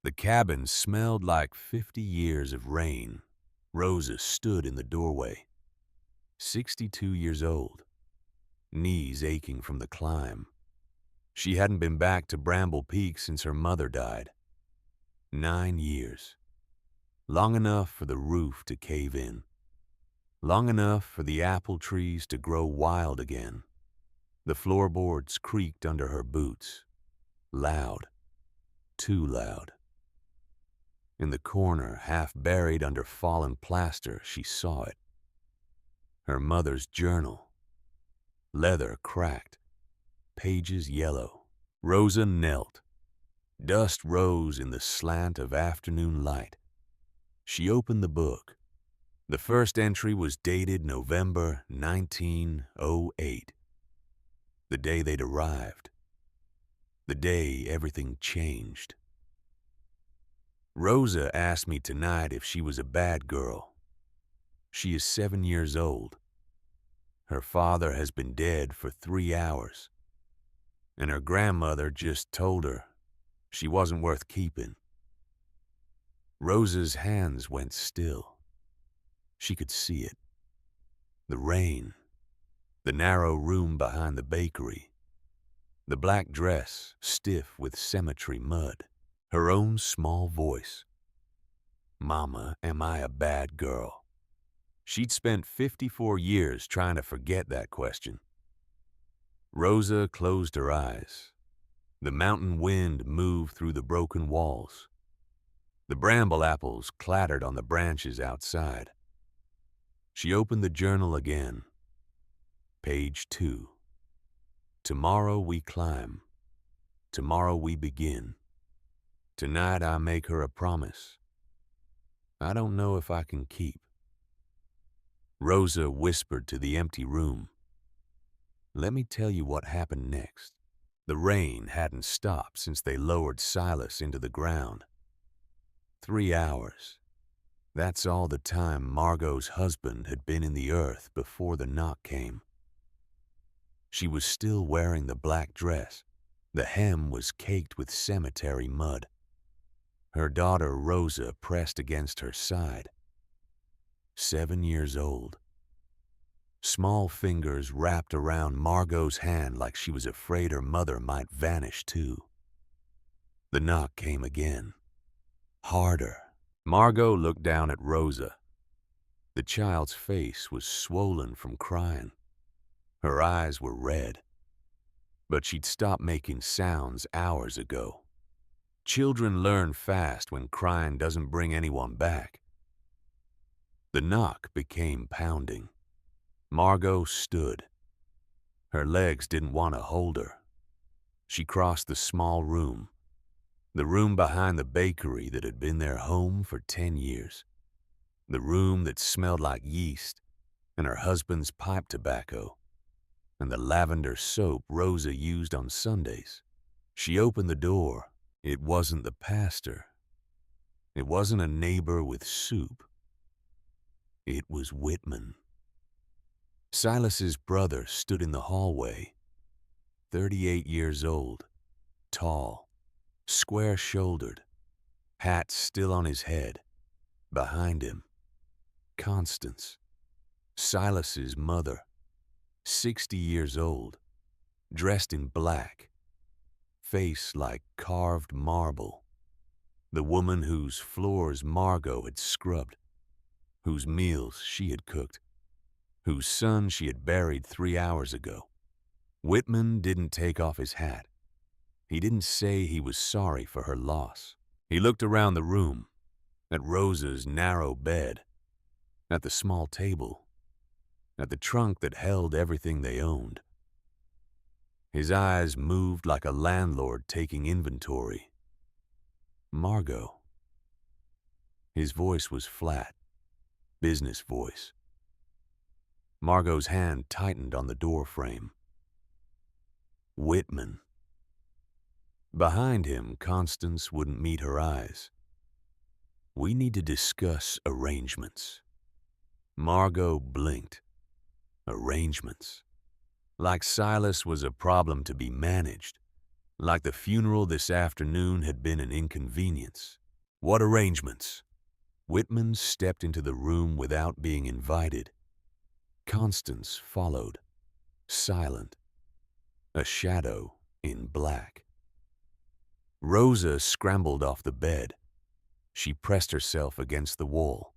The cabin smelled like 50 years of rain. Rosa stood in the doorway, 62 years old, knees aching from the climb. She hadn't been back to Bramble Peak since her mother died. 9 years. Long enough for the roof to cave in. Long enough for the apple trees to grow wild again. The floorboards creaked under her boots. Loud. Too loud. In the corner, half buried under fallen plaster, she saw it. Her mother's journal. Leather cracked. Pages yellow. Rosa knelt. Dust rose in the slant of afternoon light. She opened the book. The first entry was dated November 1908. The day they'd arrived. The day everything changed. Rosa asked me tonight if she was a bad girl. She is 7 years old. Her father has been dead for 3 hours, and her grandmother just told her she wasn't worth keeping. Rosa's hands went still. She could see it. The rain, the narrow room behind the bakery, the black dress stiff with cemetery mud, her own small voice. Mama, am I a bad girl? She'd spent 54 years trying to forget that question. Rosa closed her eyes. The mountain wind moved through the broken walls. The bramble apples clattered on the branches outside. She opened the journal again. Page 2. Tomorrow we climb. Tomorrow we begin. Tonight I make her a promise. I don't know if I can keep. Rosa whispered to the empty room. Let me tell you what happened next. The rain hadn't stopped since they lowered Silas into the ground. 3 hours. That's all the time Margot's husband had been in the earth before the knock came. She was still wearing the black dress. The hem was caked with cemetery mud. Her daughter Rosa pressed against her side. 7 years old. Small fingers wrapped around Margot's hand like she was afraid her mother might vanish too. The knock came again. Harder. Margot looked down at Rosa. The child's face was swollen from crying. Her eyes were red. But she'd stopped making sounds hours ago. Children learn fast when crying doesn't bring anyone back. The knock became pounding. Margot stood. Her legs didn't want to hold her. She crossed the small room, the room behind the bakery that had been their home for 10 years, the room that smelled like yeast and her husband's pipe tobacco, and the lavender soap Rosa used on Sundays. She opened the door. It wasn't the pastor. It wasn't a neighbor with soup. It was Whitman. Silas's brother stood in the hallway, 38 years old, tall, square-shouldered, hat still on his head. Behind him, Constance, Silas's mother, 60 years old, dressed in black, face like carved marble, the woman whose floors Margot had scrubbed, whose meals she had cooked, whose son she had buried 3 hours ago. Whitman didn't take off his hat. He didn't say he was sorry for her loss. He looked around the room, at Rosa's narrow bed, at the small table, at the trunk that held everything they owned. His eyes moved like a landlord taking inventory. Margot. His voice was flat, business voice. Margot's hand tightened on the door frame. Whitman. Behind him, Constance wouldn't meet her eyes. We need to discuss arrangements. Margot blinked. Arrangements. Like Silas was a problem to be managed. Like the funeral this afternoon had been an inconvenience. What arrangements? Whitman stepped into the room without being invited. Constance followed, silent, a shadow in black. Rosa scrambled off the bed. She pressed herself against the wall.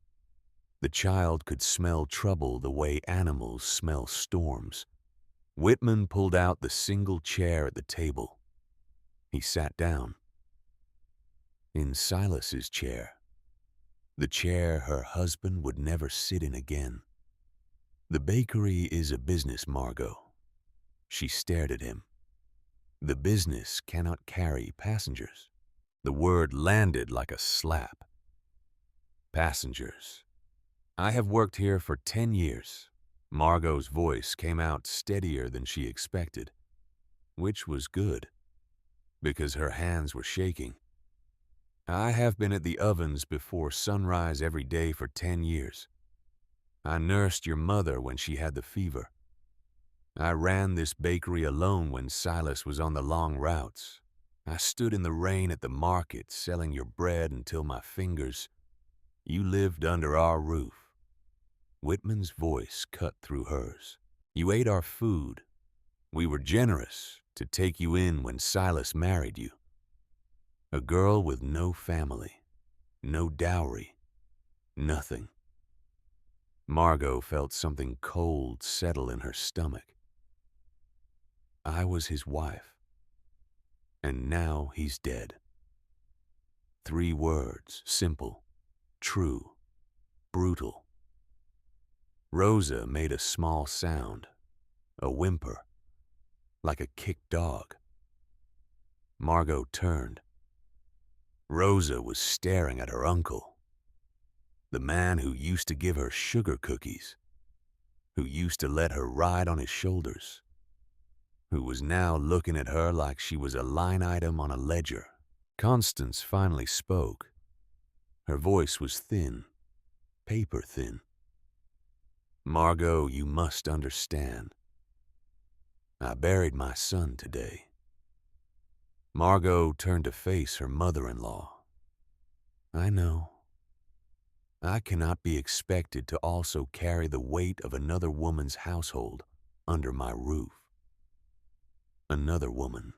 The child could smell trouble the way animals smell storms. Whitman pulled out the single chair at the table. He sat down. In Silas's chair. The chair her husband would never sit in again. The bakery is a business, Margot. She stared at him. The business cannot carry passengers. The word landed like a slap. Passengers. I have worked here for 10 years. Margot's voice came out steadier than she expected, which was good, because her hands were shaking. I have been at the ovens before sunrise every day for 10 years. I nursed your mother when she had the fever. I ran this bakery alone when Silas was on the long routes. I stood in the rain at the market selling your bread until my fingers. You lived under our roof. Whitman's voice cut through hers. You ate our food. We were generous to take you in when Silas married you. A girl with no family, no dowry, nothing. Margot felt something cold settle in her stomach. I was his wife, and now he's dead. 3 words, simple, true, brutal. Rosa made a small sound, a whimper, like a kicked dog. Margot turned. Rosa was staring at her uncle, the man who used to give her sugar cookies, who used to let her ride on his shoulders, who was now looking at her like she was a line item on a ledger. Constance finally spoke. Her voice was thin, paper thin. Margot, you must understand. I buried my son today. Margot turned to face her mother-in-law. I know. I cannot be expected to also carry the weight of another woman's household under my roof. Another woman.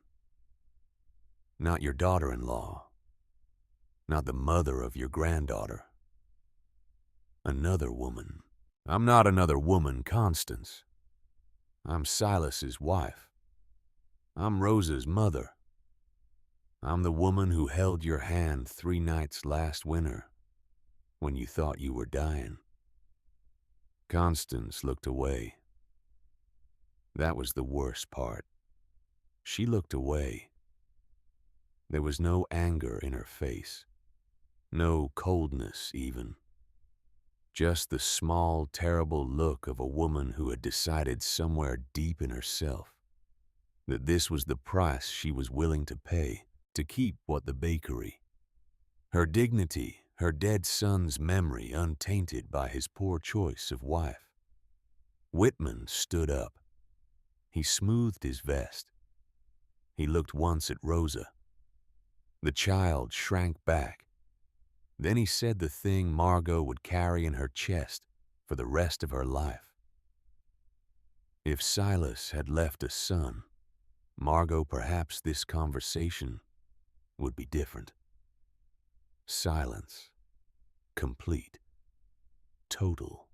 Not your daughter-in-law. Not the mother of your granddaughter. Another woman. I'm not another woman, Constance. I'm Silas's wife. I'm Rosa's mother. I'm the woman who held your hand 3 nights last winter when you thought you were dying. Constance looked away. That was the worst part. She looked away. There was no anger in her face, no coldness even. Just the small, terrible look of a woman who had decided somewhere deep in herself that this was the price she was willing to pay to keep what the bakery. Her dignity, her dead son's memory untainted by his poor choice of wife. Whitman stood up. He smoothed his vest. He looked once at Rosa. The child shrank back. Then he said the thing Margot would carry in her chest for the rest of her life. If Silas had left a son, Margot, perhaps this conversation would be different. Silence. Complete. Total.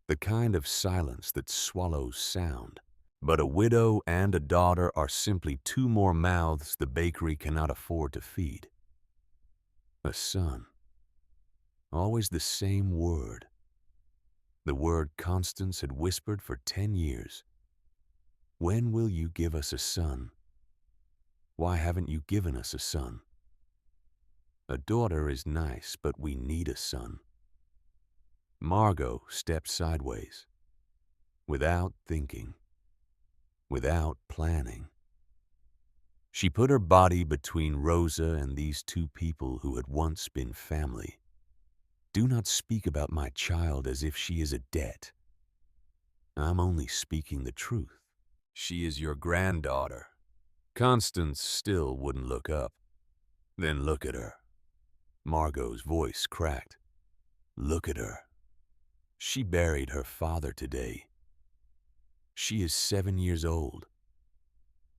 The kind of silence that swallows sound. But a widow and a daughter are simply 2 more mouths the bakery cannot afford to feed. A son. Always the same word. The word Constance had whispered for 10 years. When will you give us a son? Why haven't you given us a son? A daughter is nice, but we need a son. Margot stepped sideways, without thinking, without planning. She put her body between Rosa and these 2 people who had once been family. Do not speak about my child as if she is a debt. I'm only speaking the truth. She is your granddaughter. Constance still wouldn't look up. Then look at her. Margot's voice cracked. Look at her. She buried her father today. She is 7 years old.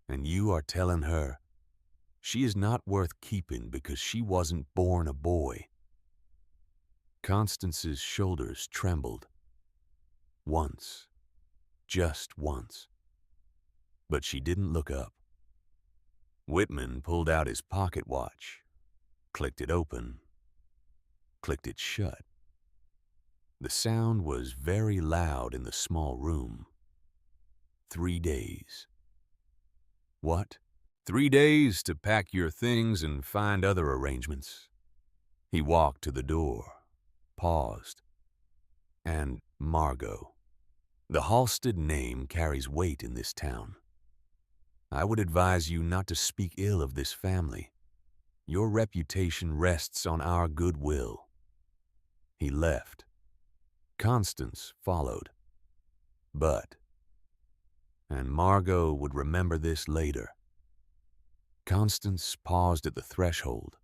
And you are telling her she is not worth keeping because she wasn't born a boy. Constance's shoulders trembled. Once. Just once. But she didn't look up. Whitman pulled out his pocket watch, clicked it open, clicked it shut. The sound was very loud in the small room. 3 days. What? 3 days to pack your things and find other arrangements. He walked to the door, paused, and Margot. The Halstead name carries weight in this town. I would advise you not to speak ill of this family. Your reputation rests on our goodwill. He left. Constance followed. And Margot would remember this later. Constance paused at the threshold.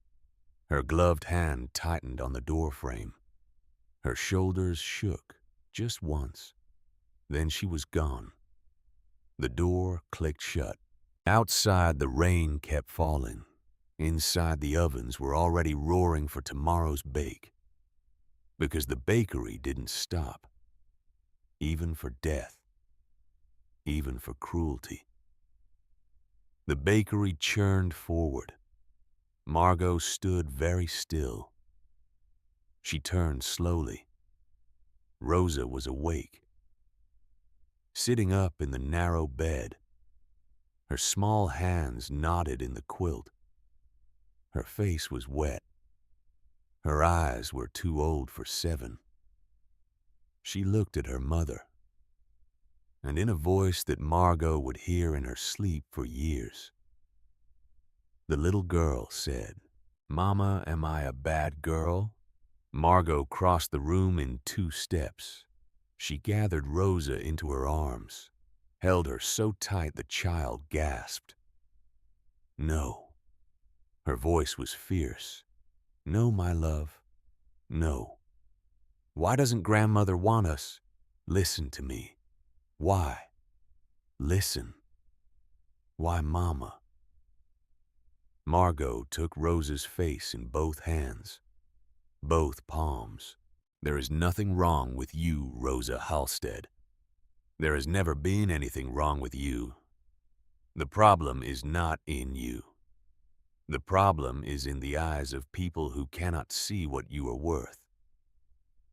Her gloved hand tightened on the doorframe. Her shoulders shook just once. Then she was gone. The door clicked shut. Outside, the rain kept falling. Inside, the ovens were already roaring for tomorrow's bake. Because the bakery didn't stop. Even for death. Even for cruelty. The bakery churned forward. Margot stood very still. She turned slowly. Rosa was awake. Sitting up in the narrow bed. Her small hands knotted in the quilt. Her face was wet. Her eyes were too old for 7. She looked at her mother. And in a voice that Margot would hear in her sleep for years, the little girl said, "Mama, am I a bad girl?" Margot crossed the room in 2 steps. She gathered Rosa into her arms, held her so tight the child gasped. No. Her voice was fierce. No, my love. No. Why doesn't grandmother want us? Listen to me. Why? Listen. Why, Mama? Margot took Rosa's face in both hands, both palms. There is nothing wrong with you, Rosa Halstead. There has never been anything wrong with you. The problem is not in you. The problem is in the eyes of people who cannot see what you are worth.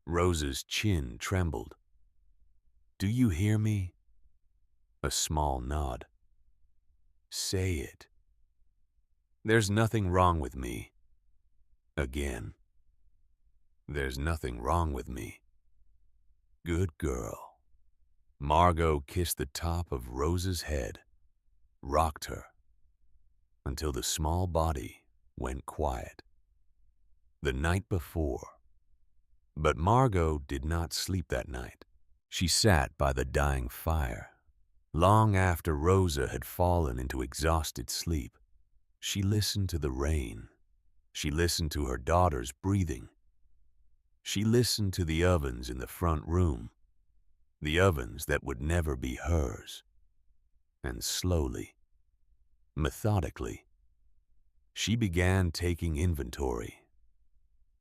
Rosa's chin trembled. Do you hear me? A small nod. Say it. There's nothing wrong with me. Again. There's nothing wrong with me. Good girl. Margot kissed the top of Rosa's head, rocked her, until the small body went quiet. The night before. But Margot did not sleep that night. She sat by the dying fire. Long after Rosa had fallen into exhausted sleep, she listened to the rain. She listened to her daughter's breathing. She listened to the ovens in the front room, the ovens that would never be hers. And slowly, methodically, she began taking inventory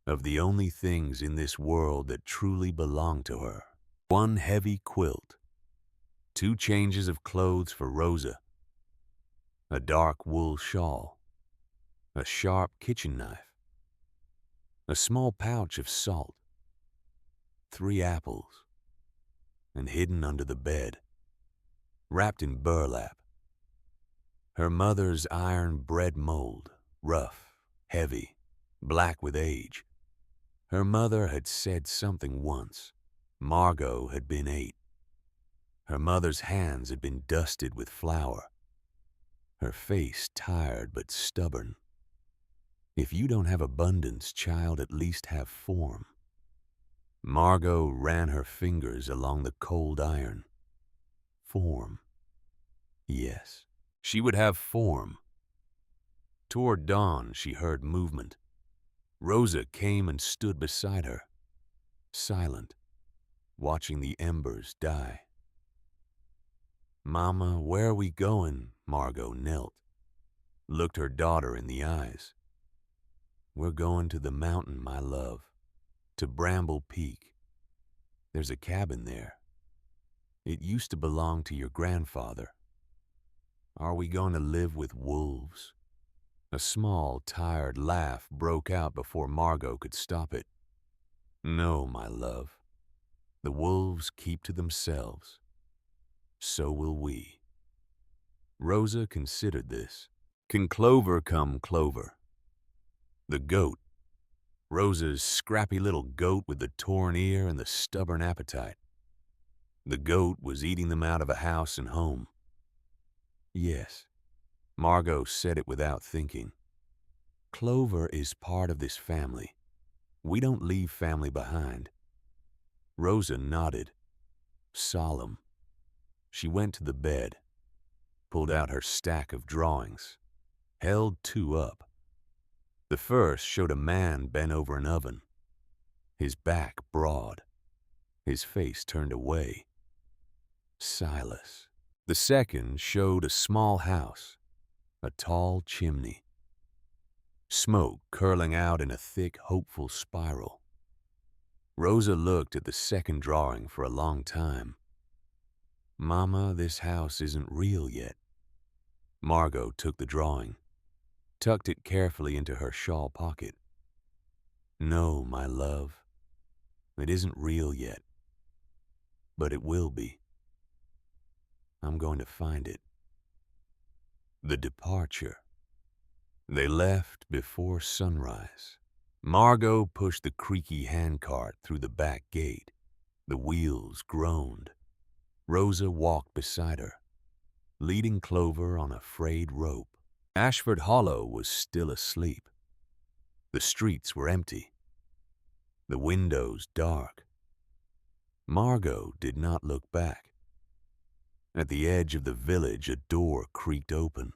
of the only things in this world that truly belonged to her. 1 heavy quilt, 2 changes of clothes for Rosa, a dark wool shawl, a sharp kitchen knife, a small pouch of salt, 3 apples, and hidden under the bed, wrapped in burlap, her mother's iron bread mold, rough, heavy, black with age. Her mother had said something once. Margot had been 8. Her mother's hands had been dusted with flour. Her face tired but stubborn. If you don't have abundance, child, at least have form. Margot ran her fingers along the cold iron. Form. Yes. She would have form. Toward dawn, she heard movement. Rosa came and stood beside her, silent, watching the embers die. "Mama, where are we going?" Margot knelt, looked her daughter in the eyes. "We're going to the mountain, my love, to Bramble Peak. There's a cabin there. It used to belong to your grandfather. Are we going to live with wolves?" A small, tired laugh broke out before Margot could stop it. "No, my love. The wolves keep to themselves. So will we." Rosa considered this. Can clover come clover? The goat. Rosa's scrappy little goat with the torn ear and the stubborn appetite. The goat was eating them out of a house and home. Yes, Margot said it without thinking. Clover is part of this family. We don't leave family behind. Rosa nodded, solemn. She went to the bed, pulled out her stack of drawings, held two up. The first showed a man bent over an oven, his back broad, his face turned away. Silas. The second showed a small house, a tall chimney, smoke curling out in a thick, hopeful spiral. Rosa looked at the second drawing for a long time. "Mama, this house isn't real yet." Margot took the drawing, tucked it carefully into her shawl pocket. "No, my love, it isn't real yet, but it will be. I'm going to find it." The departure. They left before sunrise. Margot pushed the creaky handcart through the back gate. The wheels groaned. Rosa walked beside her, leading Clover on a frayed rope. Ashford Hollow was still asleep. The streets were empty, the windows dark. Margot did not look back. At the edge of the village, a door creaked open.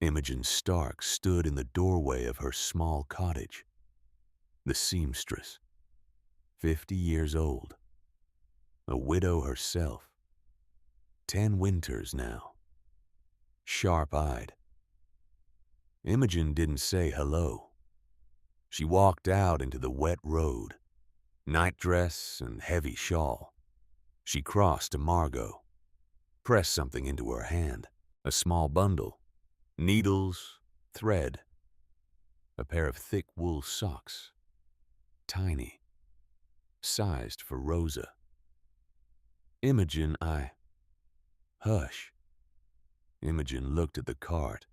Imogen Stark stood in the doorway of her small cottage. The seamstress, 50 years old, a widow herself, 10 winters now, sharp-eyed. Imogen didn't say hello. She walked out into the wet road, nightdress and heavy shawl. She crossed to Margot, pressed something into her hand, a small bundle, needles, thread, a pair of thick wool socks, tiny, sized for Rosa. "Imogen, Hush." Imogen looked at the cart,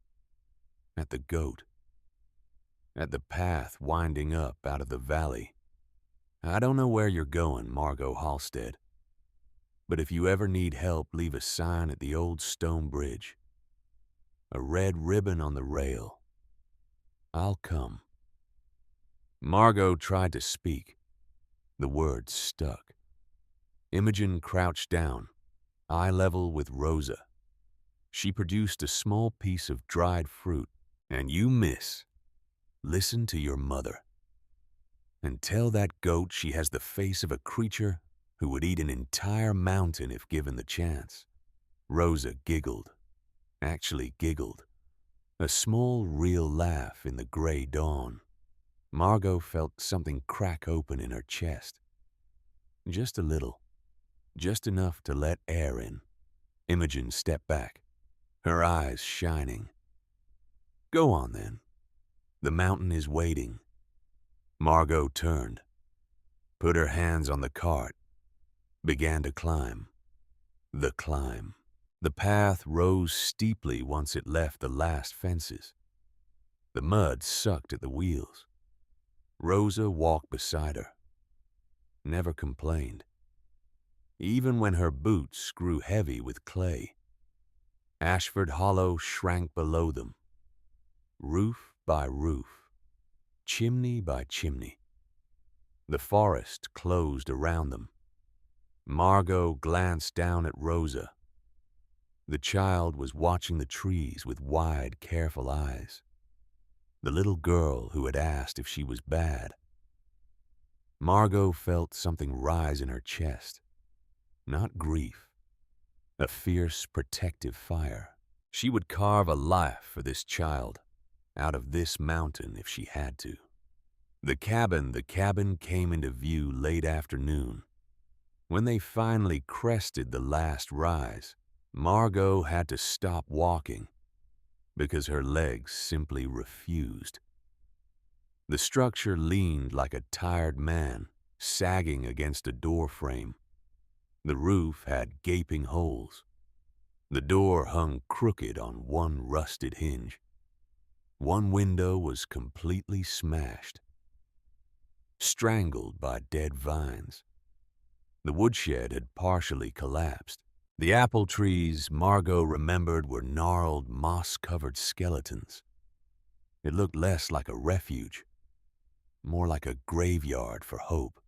at the goat, at the path winding up out of the valley. "I don't know where you're going, Margot Halstead, but if you ever need help, leave a sign at the old stone bridge. A red ribbon on the rail. I'll come." Margot tried to speak. The words stuck. Imogen crouched down, eye level with Rosa. She produced a small piece of dried fruit. "And you, miss, listen to your mother. And tell that goat she has the face of a creature who would eat an entire mountain if given the chance." Rosa giggled, actually giggled. A small, real laugh in the gray dawn. Margot felt something crack open in her chest. Just a little. Just enough to let air in. Imogen stepped back, her eyes shining. "Go on, then. The mountain is waiting." Margot turned, put her hands on the cart, began to climb. The climb. The path rose steeply once it left the last fences. The mud sucked at the wheels. Rosa walked beside her, never complained, even when her boots grew heavy with clay. Ashford Hollow shrank below them, roof by roof, chimney by chimney. The forest closed around them. Margot glanced down at Rosa. The child was watching the trees with wide, careful eyes. The little girl who had asked if she was bad. Margot felt something rise in her chest. Not grief, a fierce, protective fire. She would carve a life for this child, out of this mountain if she had to. The cabin came into view late afternoon. When they finally crested the last rise, Margot had to stop walking because her legs simply refused. The structure leaned like a tired man, sagging against a door frame. The roof had gaping holes. The door hung crooked on one rusted hinge. One window was completely smashed, strangled by dead vines. The woodshed had partially collapsed. The apple trees Margot remembered were gnarled, moss-covered skeletons. It looked less like a refuge, more like a graveyard for hope.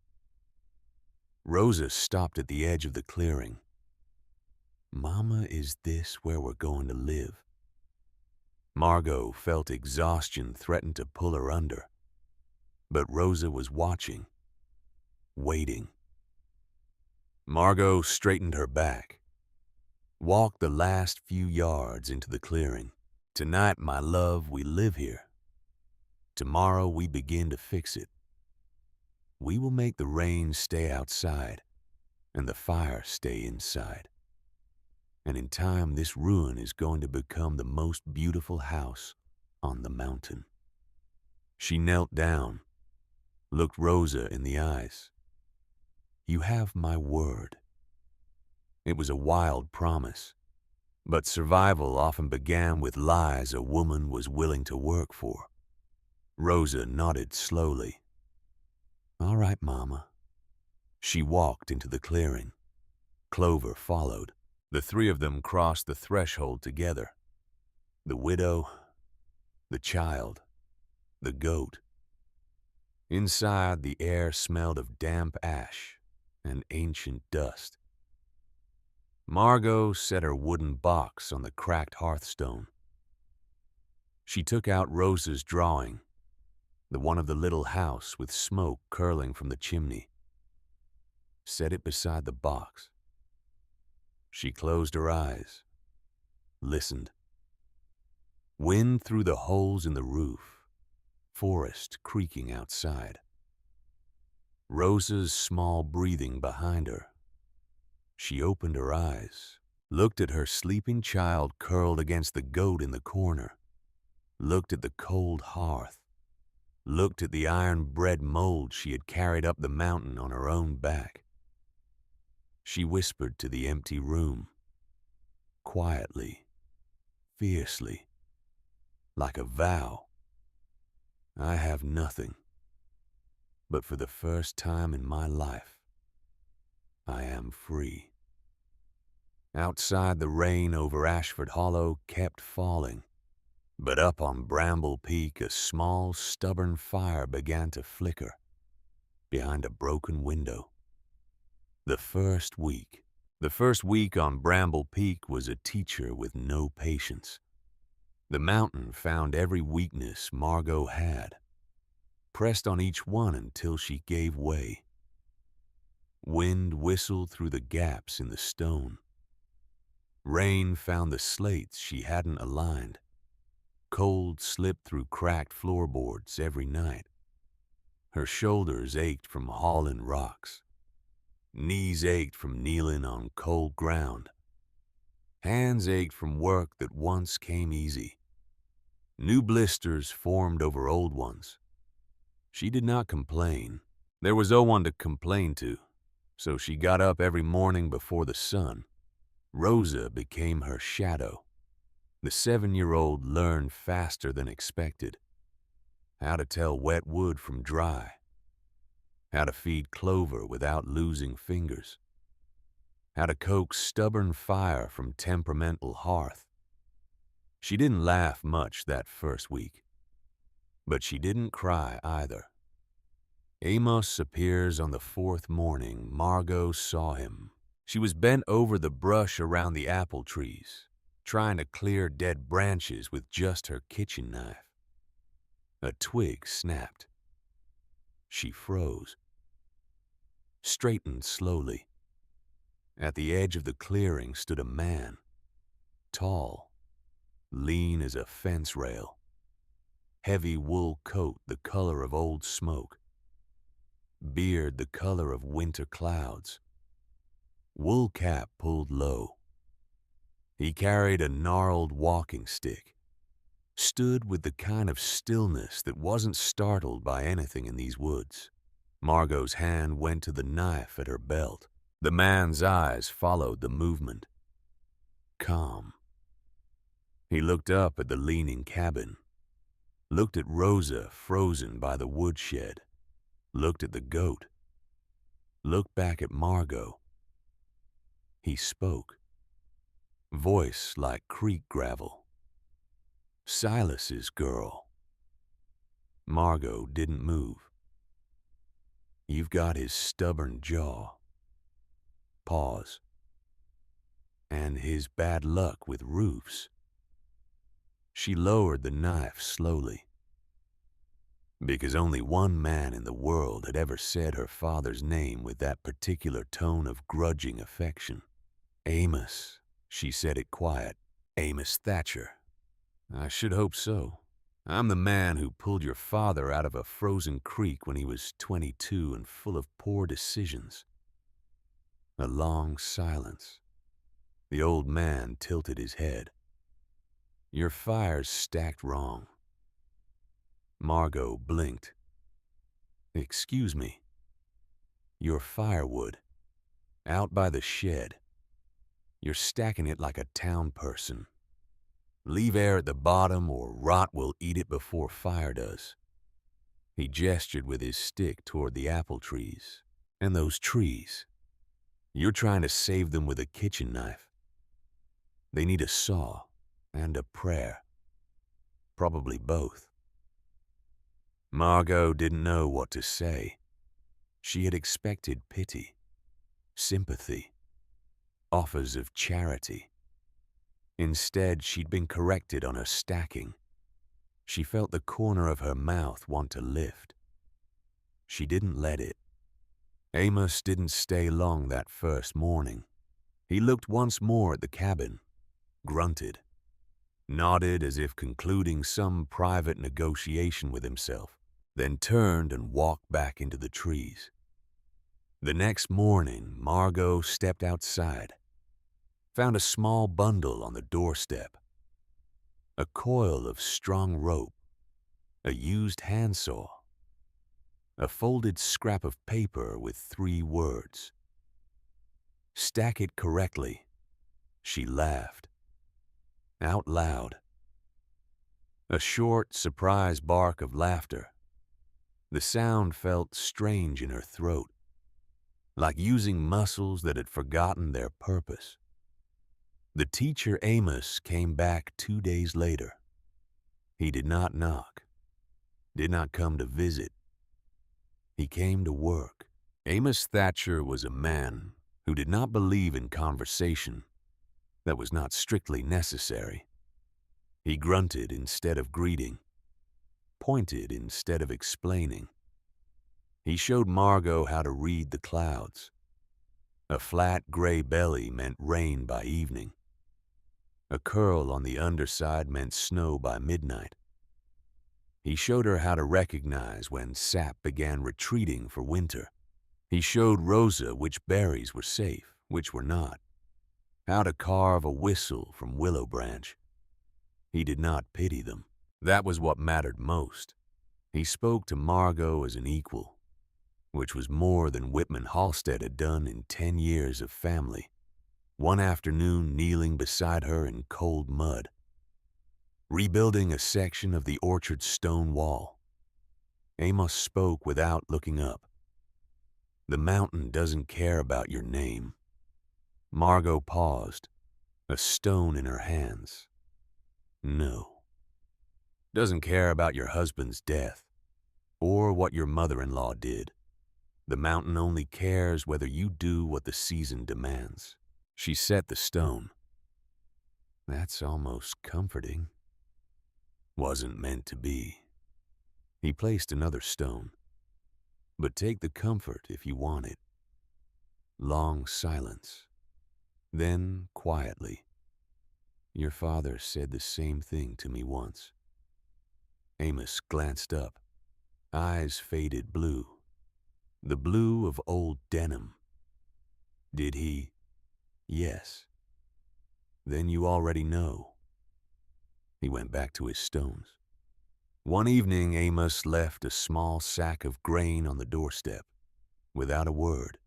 Rosa stopped at the edge of the clearing. "Mama, is this where we're going to live?" Margot felt exhaustion threaten to pull her under, but Rosa was watching, waiting. Margot straightened her back, walked the last few yards into the clearing. "Tonight, my love, we live here. Tomorrow we begin to fix it. We will make the rain stay outside and the fire stay inside. And in time, this ruin is going to become the most beautiful house on the mountain." She knelt down, looked Rosa in the eyes. "You have my word." It was a wild promise, but survival often began with lies a woman was willing to work for. Rosa nodded slowly. "All right, Mama." She walked into the clearing. Clover followed. The three of them crossed the threshold together. The widow, the child, the goat. Inside, the air smelled of damp ash and ancient dust. Margot set her wooden box on the cracked hearthstone. She took out Rosa's drawing, the one of the little house with smoke curling from the chimney. Set it beside the box. She closed her eyes, listened. Wind through the holes in the roof, forest creaking outside. Rosa's small breathing behind her. She opened her eyes, looked at her sleeping child curled against the goat in the corner, looked at the cold hearth, looked at the iron bread mold she had carried up the mountain on her own back. She whispered to the empty room, quietly, fiercely, like a vow. "I have nothing, but for the first time in my life, I am free." Outside, the rain over Ashford Hollow kept falling, but up on Bramble Peak, a small, stubborn fire began to flicker behind a broken window. The first week on Bramble Peak was a teacher with no patience. The mountain found every weakness Margot had, pressed on each one until she gave way. Wind whistled through the gaps in the stone. Rain found the slates she hadn't aligned. Cold slipped through cracked floorboards every night. Her shoulders ached from hauling rocks. Knees ached from kneeling on cold ground. Hands ached from work that once came easy. New blisters formed over old ones. She did not complain. There was no one to complain to, so she got up every morning before the sun. Rosa became her shadow. The 7-year-old learned faster than expected. How to tell wet wood from dry. How to feed Clover without losing fingers. How to coax stubborn fire from temperamental hearth. She didn't laugh much that first week, but she didn't cry either. Amos appears on the 4th morning Margot saw him She was bent over the brush around the apple trees, trying to clear dead branches with just her kitchen knife. A twig snapped. She froze, straightened slowly. At the edge of the clearing stood a man, tall, lean as a fence rail, heavy wool coat the color of old smoke, beard the color of winter clouds, wool cap pulled low. He carried a gnarled walking stick, stood with the kind of stillness that wasn't startled by anything in these woods. Margot's hand went to the knife at her belt. The man's eyes followed the movement. Calm. He looked up at the leaning cabin, looked at Rosa frozen by the woodshed, looked at the goat, looked back at Margot. He spoke, voice like creek gravel. Silas's girl. Margot didn't move. You've got his stubborn jaw. Pause. And his bad luck with roofs. She lowered the knife slowly. Because only one man in the world had ever said her father's name with that particular tone of grudging affection. Amos, she said it quiet. Amos Thatcher. I should hope so. I'm the man who pulled your father out of a frozen creek when he was 22 and full of poor decisions. A long silence. The old man tilted his head. Your fire's stacked wrong. Margot blinked. Excuse me. Your firewood. Out by the shed. You're stacking it like a town person. Leave air at the bottom or rot will eat it before fire does. He gestured with his stick toward the apple trees. And those trees. You're trying to save them with a kitchen knife. They need a saw and a prayer. Probably both. Margot didn't know what to say. She had expected pity, sympathy, offers of charity. Instead, she'd been corrected on her stacking. She felt the corner of her mouth want to lift. She didn't let it. Amos didn't stay long that first morning. He looked once more at the cabin, grunted, nodded as if concluding some private negotiation with himself, then turned and walked back into the trees. The next morning, Margot stepped outside, found a small bundle on the doorstep, a coil of strung rope, a used handsaw, a folded scrap of paper with 3 words. Stack it correctly, she laughed, out loud. A short, surprised bark of laughter. The sound felt strange in her throat, like using muscles that had forgotten their purpose. The teacher Amos came back 2 days later. He did not knock, did not come to visit. He came to work. Amos Thatcher was a man who did not believe in conversation that was not strictly necessary. He grunted instead of greeting, pointed instead of explaining. He showed Margot how to read the clouds. A flat gray belly meant rain by evening. A curl on the underside meant snow by midnight. He showed her how to recognize when sap began retreating for winter. He showed Rosa which berries were safe, which were not. How to carve a whistle from willow branch. He did not pity them. That was what mattered most. He spoke to Margot as an equal, which was more than Whitman Halstead had done in 10 years of family. One afternoon kneeling beside her in cold mud, rebuilding a section of the orchard stone wall. Amos spoke without looking up. The mountain doesn't care about your name. Margot paused, a stone in her hands. No. Doesn't care about your husband's death, or what your mother-in-law did. The mountain only cares whether you do what the season demands. She set the stone. That's almost comforting. Wasn't meant to be. He placed another stone. But take the comfort if you want it. Long silence. Then, quietly, your father said the same thing to me once. Amos glanced up, eyes faded blue, the blue of old denim. Did he? Yes. Then you already know. He went back to his stones. One evening, Amos left a small sack of grain on the doorstep, without a word.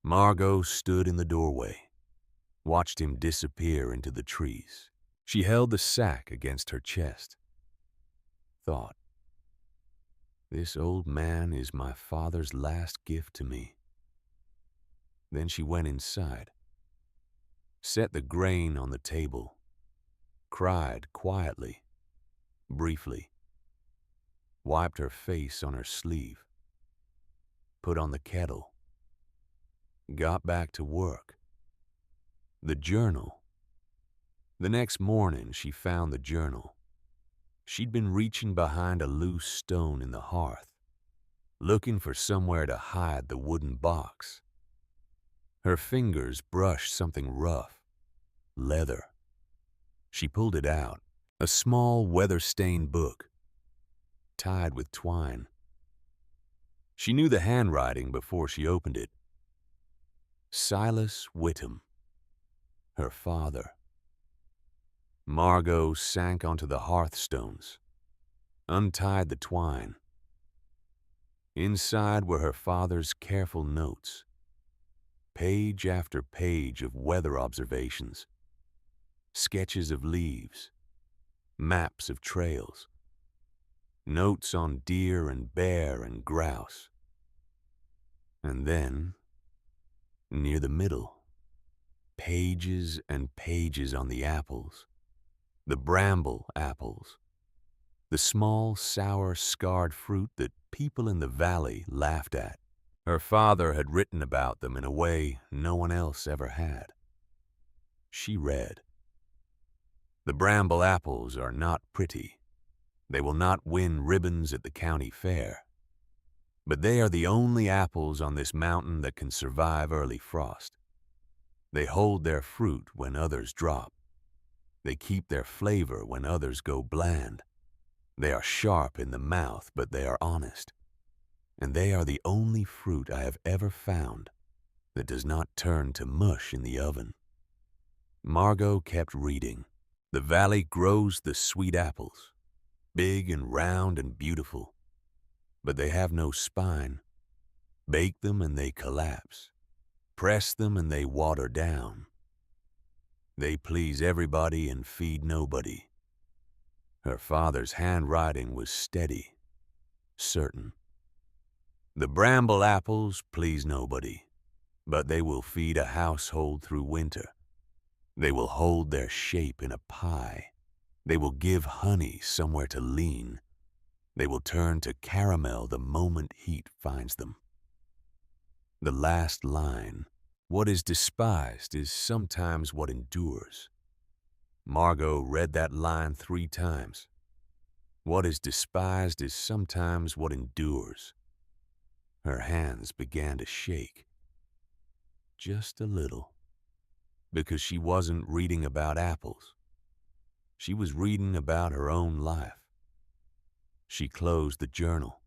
Margot stood in the doorway, watched him disappear into the trees. She held the sack against her chest. Thought, this old man is my father's last gift to me. Then she went inside, set the grain on the table, cried quietly, briefly, wiped her face on her sleeve, put on the kettle, got back to work. The journal. The next morning she found the journal. She'd been reaching behind a loose stone in the hearth, looking for somewhere to hide the wooden box. Her fingers brushed something rough, leather. She pulled it out, a small weather-stained book, tied with twine. She knew the handwriting before she opened it. Silas Whittam, her father. Margot sank onto the hearthstones, untied the twine. Inside were her father's careful notes, page after page of weather observations, sketches of leaves, maps of trails, notes on deer and bear and grouse. And then, near the middle, pages and pages on the apples, the bramble apples, the small, sour, scarred fruit that people in the valley laughed at. Her father had written about them in a way no one else ever had. She read, the bramble apples are not pretty. They will not win ribbons at the county fair. But they are the only apples on this mountain that can survive early frost. They hold their fruit when others drop. They keep their flavor when others go bland. They are sharp in the mouth, but they are honest. And they are the only fruit I have ever found that does not turn to mush in the oven. Margot kept reading. The valley grows the sweet apples, big and round and beautiful, but they have no spine. Bake them and they collapse. Press them and they water down. They please everybody and feed nobody. Her father's handwriting was steady, certain. The bramble apples please nobody, but they will feed a household through winter. They will hold their shape in a pie. They will give honey somewhere to lean. They will turn to caramel the moment heat finds them. The last line, what is despised is sometimes what endures. Margot read that line 3 times. What is despised is sometimes what endures. Her hands began to shake. Just a little. Because she wasn't reading about apples. She was reading about her own life. She closed the journal,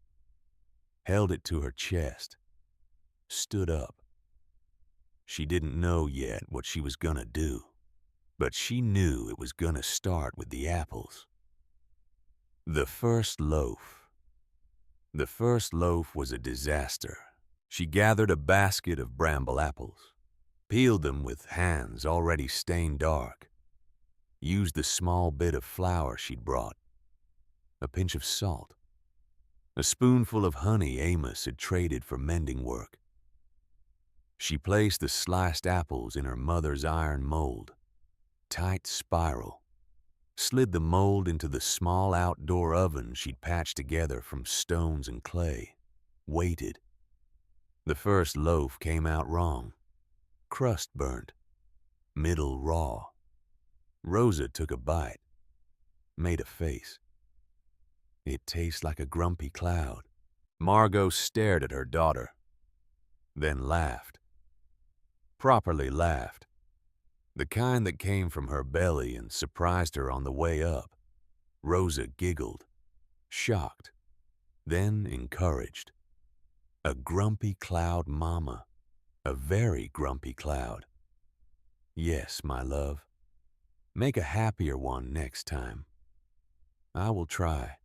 held it to her chest, stood up. She didn't know yet what she was gonna do, but she knew it was gonna start with the apples. The first loaf. The first loaf was a disaster. She gathered a basket of bramble apples, peeled them with hands already stained dark, used the small bit of flour she'd brought, a pinch of salt, a spoonful of honey Amos had traded for mending work. She placed the sliced apples in her mother's iron mold, tight spiral, slid the mold into the small outdoor oven she'd patched together from stones and clay, waited. The first loaf came out wrong. Crust burnt, middle raw. Rosa took a bite, made a face. It tastes like a grumpy cloud. Margot stared at her daughter, then laughed. Properly laughed. The kind that came from her belly and surprised her on the way up. Rosa giggled, shocked, then encouraged. A grumpy cloud, Mama. A very grumpy cloud. Yes, my love. Make a happier one next time. I will try.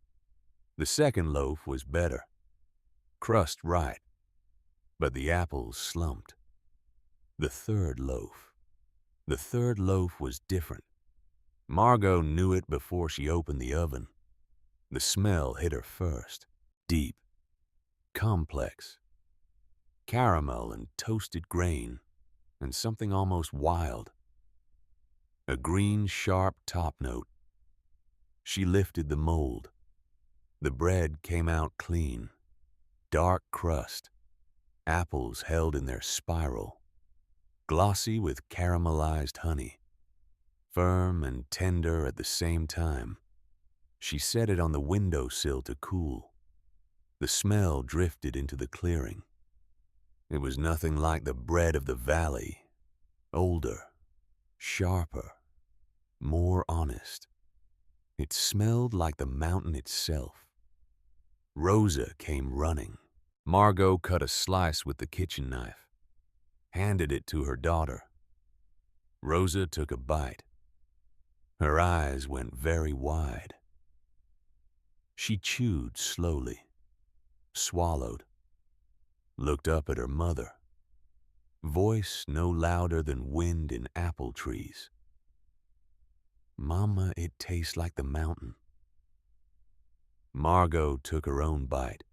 The second loaf was better. Crust right, but the apples slumped. The third loaf was different. Margot knew it before she opened the oven. The smell hit her first. Deep, complex. Caramel and toasted grain, and something almost wild. A green, sharp top note. She lifted the mold. The bread came out clean. Dark crust. Apples held in their spiral. Glossy with caramelized honey. Firm and tender at the same time. She set it on the windowsill to cool. The smell drifted into the clearing. It was nothing like the bread of the valley. Older, sharper, more honest. It smelled like the mountain itself. Rosa came running. Margot cut a slice with the kitchen knife, handed it to her daughter. Rosa took a bite. Her eyes went very wide. She chewed slowly, swallowed, looked up at her mother. Voice no louder than wind in apple trees. Mama, it tastes like the mountain. Margot took her own bite.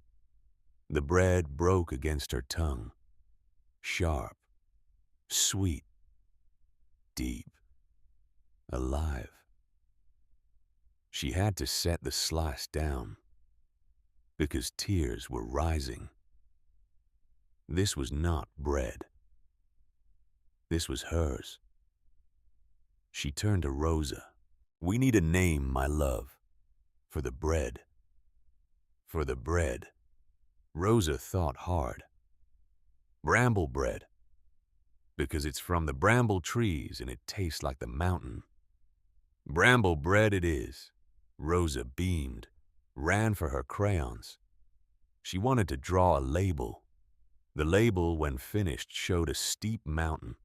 The bread broke against her tongue. Sharp, sweet, deep, alive. She had to set the slice down because tears were rising. This was not bread. This was hers. She turned to Rosa. We need a name, my love, for the bread. For the bread. Rosa thought hard. Bramble bread, because it's from the bramble trees and it tastes like the mountain. Bramble bread it is. Rosa beamed, ran for her crayons. She wanted to draw a label. The label, when finished, showed a steep mountain,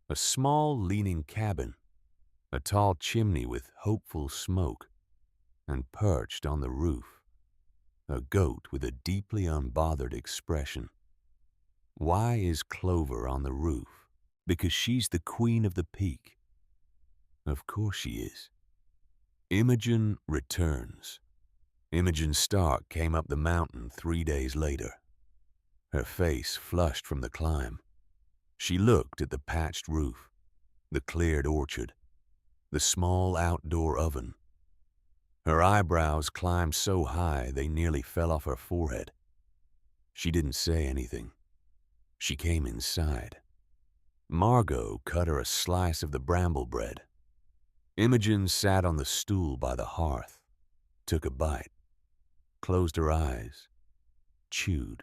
a small leaning cabin, a tall chimney with hopeful smoke, and perched on the roof, a goat with a deeply unbothered expression. Why is Clover on the roof? Because she's the queen of the peak. Of course she is. Imogen returns. Imogen Stark came up the mountain 3 days later. Her face flushed from the climb. She looked at the patched roof, the cleared orchard, the small outdoor oven. Her eyebrows climbed so high they nearly fell off her forehead. She didn't say anything. She came inside. Margot cut her a slice of the bramble bread. Imogen sat on the stool by the hearth, took a bite, closed her eyes, chewed,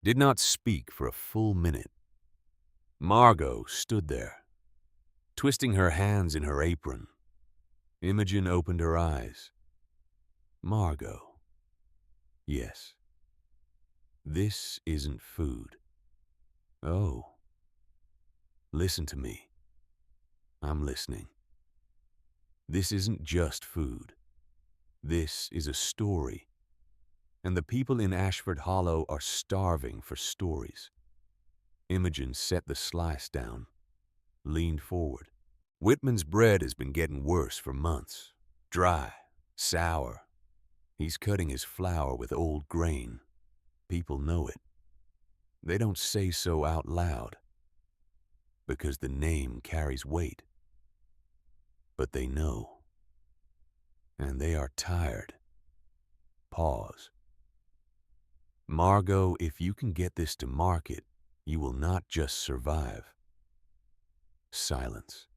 did not speak for a full minute. Margot stood there, twisting her hands in her apron. Imogen opened her eyes. Margot. Yes. This isn't food. Oh. Listen to me. I'm listening. This isn't just food. This is a story. And the people in Ashford Hollow are starving for stories. Imogen set the slice down, leaned forward. Whitman's bread has been getting worse for months. Dry, sour. He's cutting his flour with old grain. People know it. They don't say so out loud, because the name carries weight. But they know. And they are tired. Pause. Margot, if you can get this to market, You will not just survive. Silence.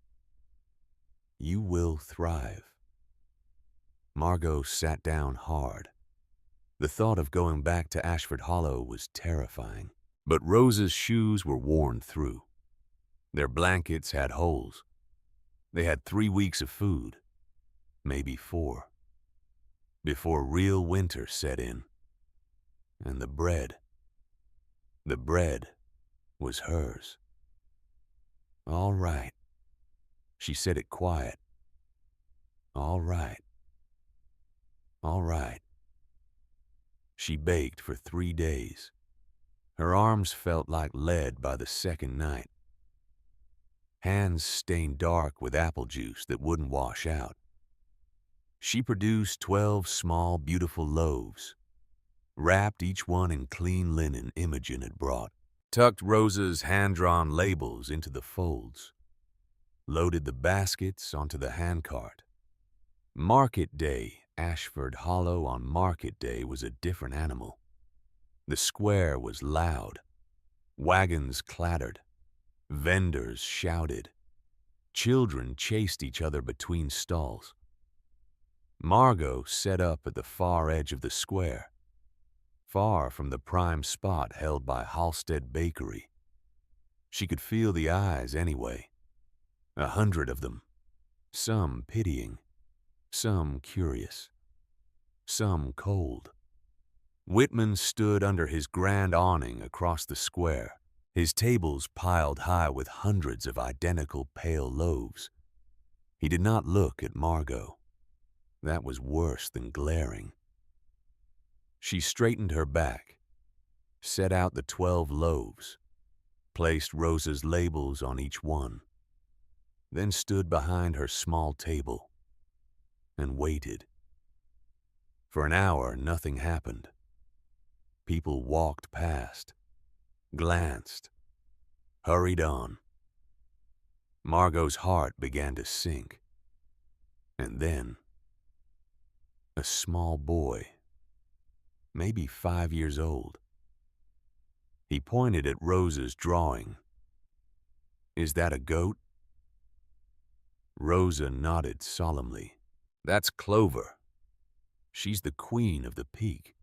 You will thrive. Margot sat down hard. The thought of going back to Ashford Hollow was terrifying. But Rosa's shoes were worn through. Their blankets had holes. They had 3 weeks of food, maybe 4, before real winter set in. And the bread was hers. All right. She said it quiet. All right. All right. She baked for 3 days. Her arms felt like lead by the second night. Hands stained dark with apple juice that wouldn't wash out. She produced 12 small, beautiful loaves, wrapped each one in clean linen Imogen had brought, tucked Rosa's hand-drawn labels into the folds, loaded the baskets onto the handcart. Market Day, Ashford Hollow on Market Day was a different animal. The square was loud. Wagons clattered. Vendors shouted. Children chased each other between stalls. Margot set up at the far edge of the square, far from the prime spot held by Halstead Bakery. She could feel the eyes anyway, 100 of them, some pitying, some curious, some cold. Whitman stood under his grand awning across the square, his tables piled high with hundreds of identical pale loaves. He did not look at Margot. That was worse than glaring. She straightened her back, set out the 12 loaves, placed Rosa's labels on each one, then stood behind her small table and waited. For an hour, nothing happened. People walked past, glanced, hurried on. Margot's heart began to sink. And then, a small boy, maybe 5 years old. He pointed at Rosa's drawing. "Is that a goat?" Rosa nodded solemnly. "That's Clover. She's the queen of the peak."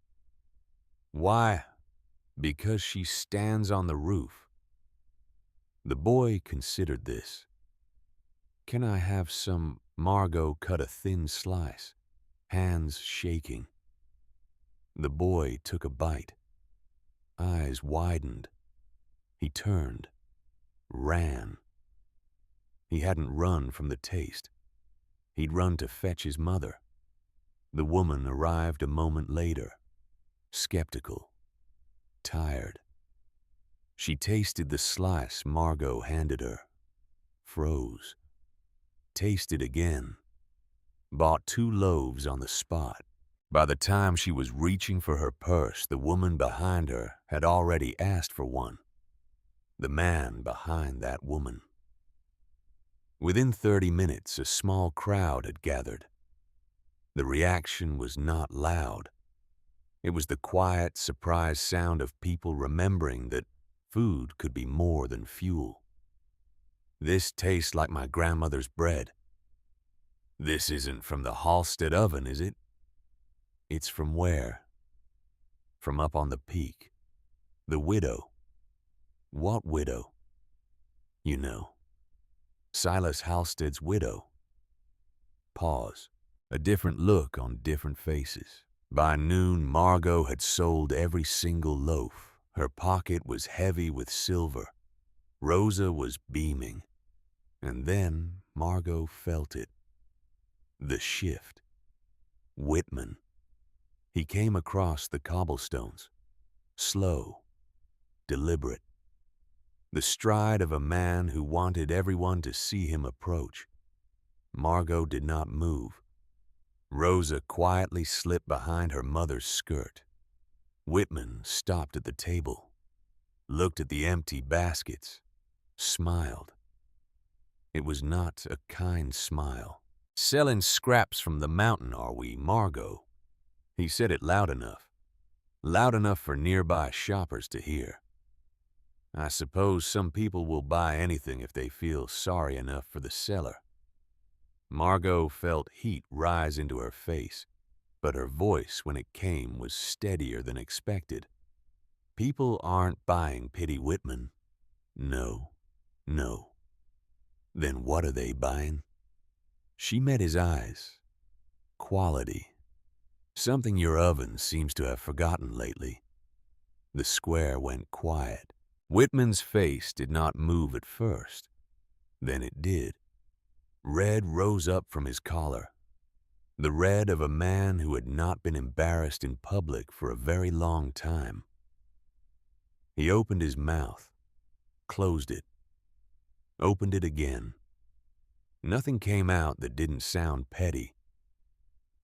"Why?" "Because she stands on the roof." The boy considered this. "Can I have some?" Margot cut a thin slice, hands shaking. The boy took a bite. Eyes widened. He turned, ran. He hadn't run from the taste. He'd run to fetch his mother. The woman arrived a moment later, skeptical, tired. She tasted the slice Margot handed her, froze, tasted again, bought 2 loaves on the spot. By the time she was reaching for her purse, the woman behind her had already asked for one. The man behind that woman. Within 30 minutes, a small crowd had gathered. The reaction was not loud. It was the quiet, surprised sound of people remembering that food could be more than fuel. "This tastes like my grandmother's bread." "This isn't from the Halstead oven, is it?" "It's from where?" "From up on the peak. The widow." "What widow?" "You know. Silas Halstead's widow." Pause. A different look on different faces. By noon, Margot had sold every single loaf. Her pocket was heavy with silver. Rosa was beaming. And then Margot felt it. The shift. Whitman. He came across the cobblestones. Slow. Deliberate. The stride of a man who wanted everyone to see him approach. Margot did not move. Rosa quietly slipped behind her mother's skirt. Whitman stopped at the table, looked at the empty baskets, smiled. It was not a kind smile. "Selling scraps from the mountain, are we, Margot?" He said it loud enough for nearby shoppers to hear. I suppose some people will buy anything if they feel sorry enough for the seller. Margot felt heat rise into her face, but her voice when it came was steadier than expected. People aren't buying Pity Whitman. No, no. Then what are they buying? She met his eyes. Quality. Something your oven seems to have forgotten lately. The square went quiet. Whitman's face did not move at first. Then it did. Red rose up from his collar. The red of a man who had not been embarrassed in public for a very long time. He opened his mouth, closed it, opened it again. Nothing came out that didn't sound petty.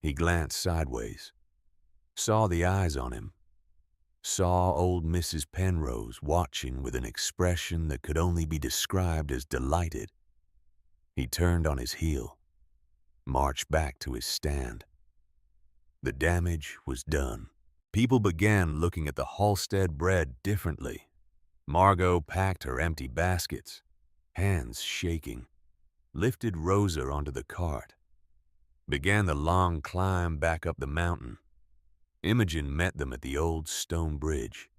He glanced sideways, saw the eyes on him, saw old Mrs. Penrose watching with an expression that could only be described as delighted. He turned on his heel, marched back to his stand. The damage was done. People began looking at the Halstead bread differently. Margot packed her empty baskets, hands shaking, lifted Rosa onto the cart, began the long climb back up the mountain. Imogen met them at the old stone bridge.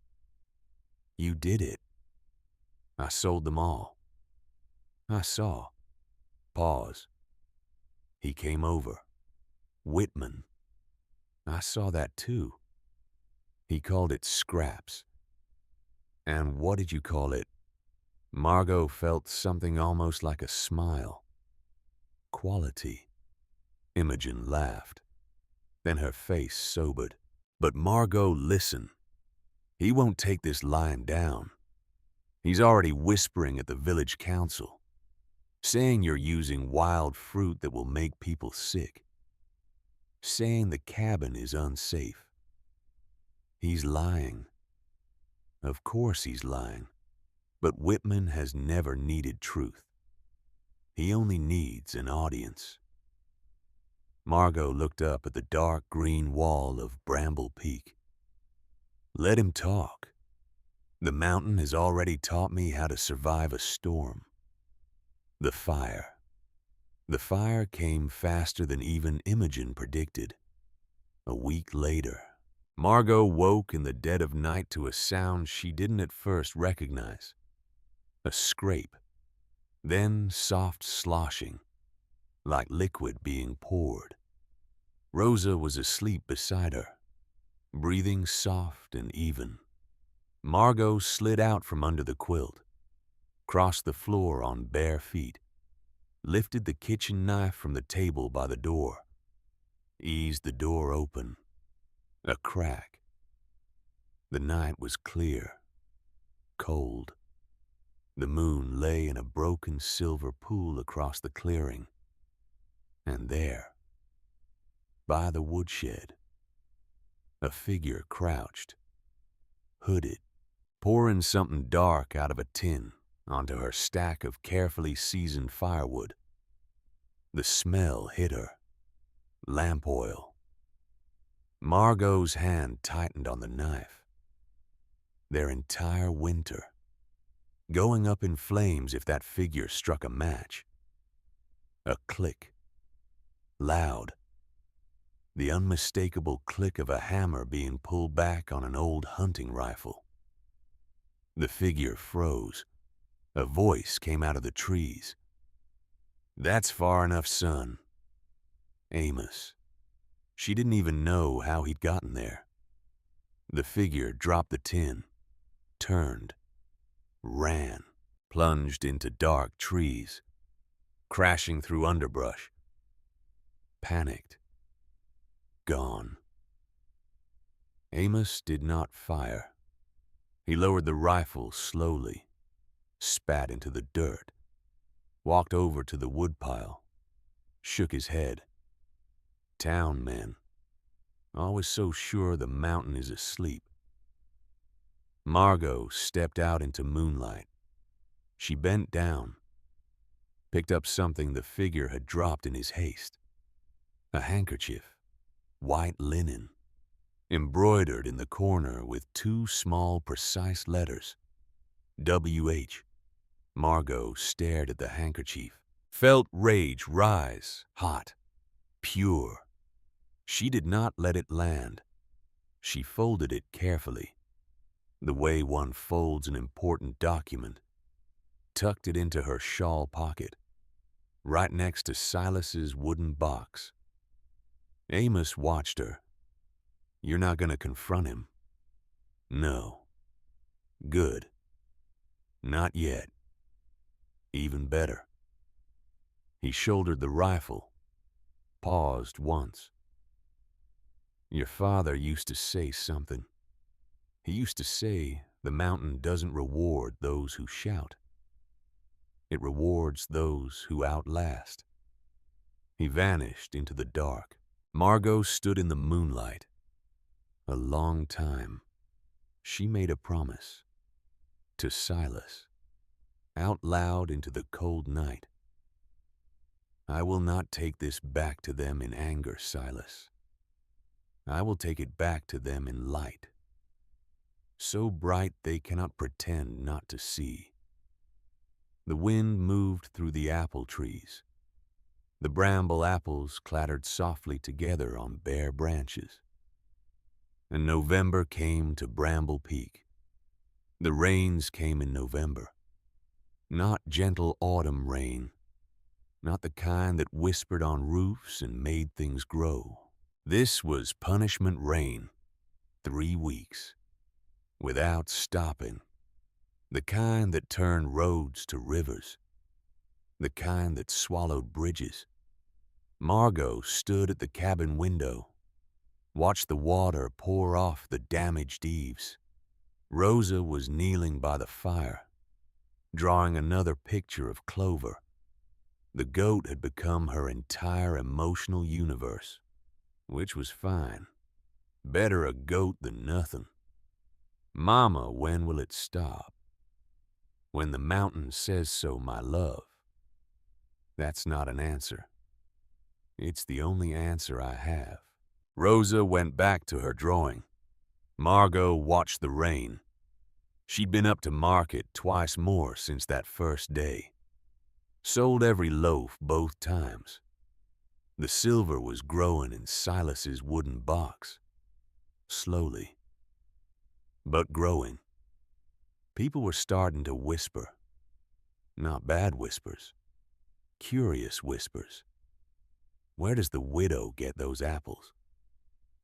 You did it. I sold them all. I saw. Pause. He came over. Whitman. I saw that too. He called it scraps. And what did you call it? Margot felt something almost like a smile. Quality. Imogen laughed. Then her face sobered. But Margot, listen. He won't take this lying down. He's already whispering at the village council, saying you're using wild fruit that will make people sick, saying the cabin is unsafe. He's lying. Of course he's lying. But Whitman has never needed truth. He only needs an audience. Margot looked up at the dark green wall of Bramble Peak. Let him talk. The mountain has already taught me how to survive a storm. The fire. The fire came faster than even Imogen predicted. A week later, Margot woke in the dead of night to a sound she didn't at first recognize. A scrape, then soft sloshing, like liquid being poured. Rosa was asleep beside her, breathing soft and even. Margot slid out from under the quilt, crossed the floor on bare feet, lifted the kitchen knife from the table by the door, eased the door open. A crack. The night was clear, cold. The moon lay in a broken silver pool across the clearing. And there, by the woodshed, a figure crouched, hooded, pouring something dark out of a tin onto her stack of carefully seasoned firewood. The smell hit her. Lamp oil. Margot's hand tightened on the knife. Their entire winter, going up in flames if that figure struck a match. A click. Loud. The unmistakable click of a hammer being pulled back on an old hunting rifle. The figure froze. A voice came out of the trees. That's far enough, son. Amos. She didn't even know how he'd gotten there. The figure dropped the tin, turned, ran, plunged into dark trees, crashing through underbrush. Panicked. Gone. Amos did not fire. He lowered the rifle slowly, spat into the dirt, walked over to the woodpile, shook his head. Town men, always so sure the mountain is asleep. Margot stepped out into moonlight. She bent down, picked up something the figure had dropped in his haste. A handkerchief, white linen, embroidered in the corner with two small, precise letters. W.H. Margot stared at the handkerchief, felt rage rise, hot, pure. She did not let it land. She folded it carefully, the way one folds an important document, tucked it into her shawl pocket, right next to Silas's wooden box. Amos watched her. You're not going to confront him? No. Good. Not yet. Even better. He shouldered the rifle, paused once. Your father used to say something. He used to say the mountain doesn't reward those who shout. It rewards those who outlast. He vanished into the dark. Margot stood in the moonlight. A long time. She made a promise. To Silas. Out loud into the cold night. I will not take this back to them in anger, Silas. I will take it back to them in light. So bright they cannot pretend not to see. The wind moved through the apple trees. The bramble apples clattered softly together on bare branches. And November came to Bramble Peak. The rains came in November. Not gentle autumn rain. Not the kind that whispered on roofs and made things grow. This was punishment rain. 3 weeks. Without stopping. The kind that turned roads to rivers. The kind that swallowed bridges. Margot stood at the cabin window, watched the water pour off the damaged eaves. Rosa was kneeling by the fire, drawing another picture of Clover. The goat had become her entire emotional universe, which was fine. Better a goat than nothing. Mama, when will it stop? When the mountain says so, my love. That's not an answer. It's the only answer I have. Rosa went back to her drawing. Margot watched the rain. She'd been up to market twice more since that first day. Sold every loaf both times. The silver was growing in Silas's wooden box. Slowly. But growing. People were starting to whisper. Not bad whispers. Curious whispers. Where does the widow get those apples?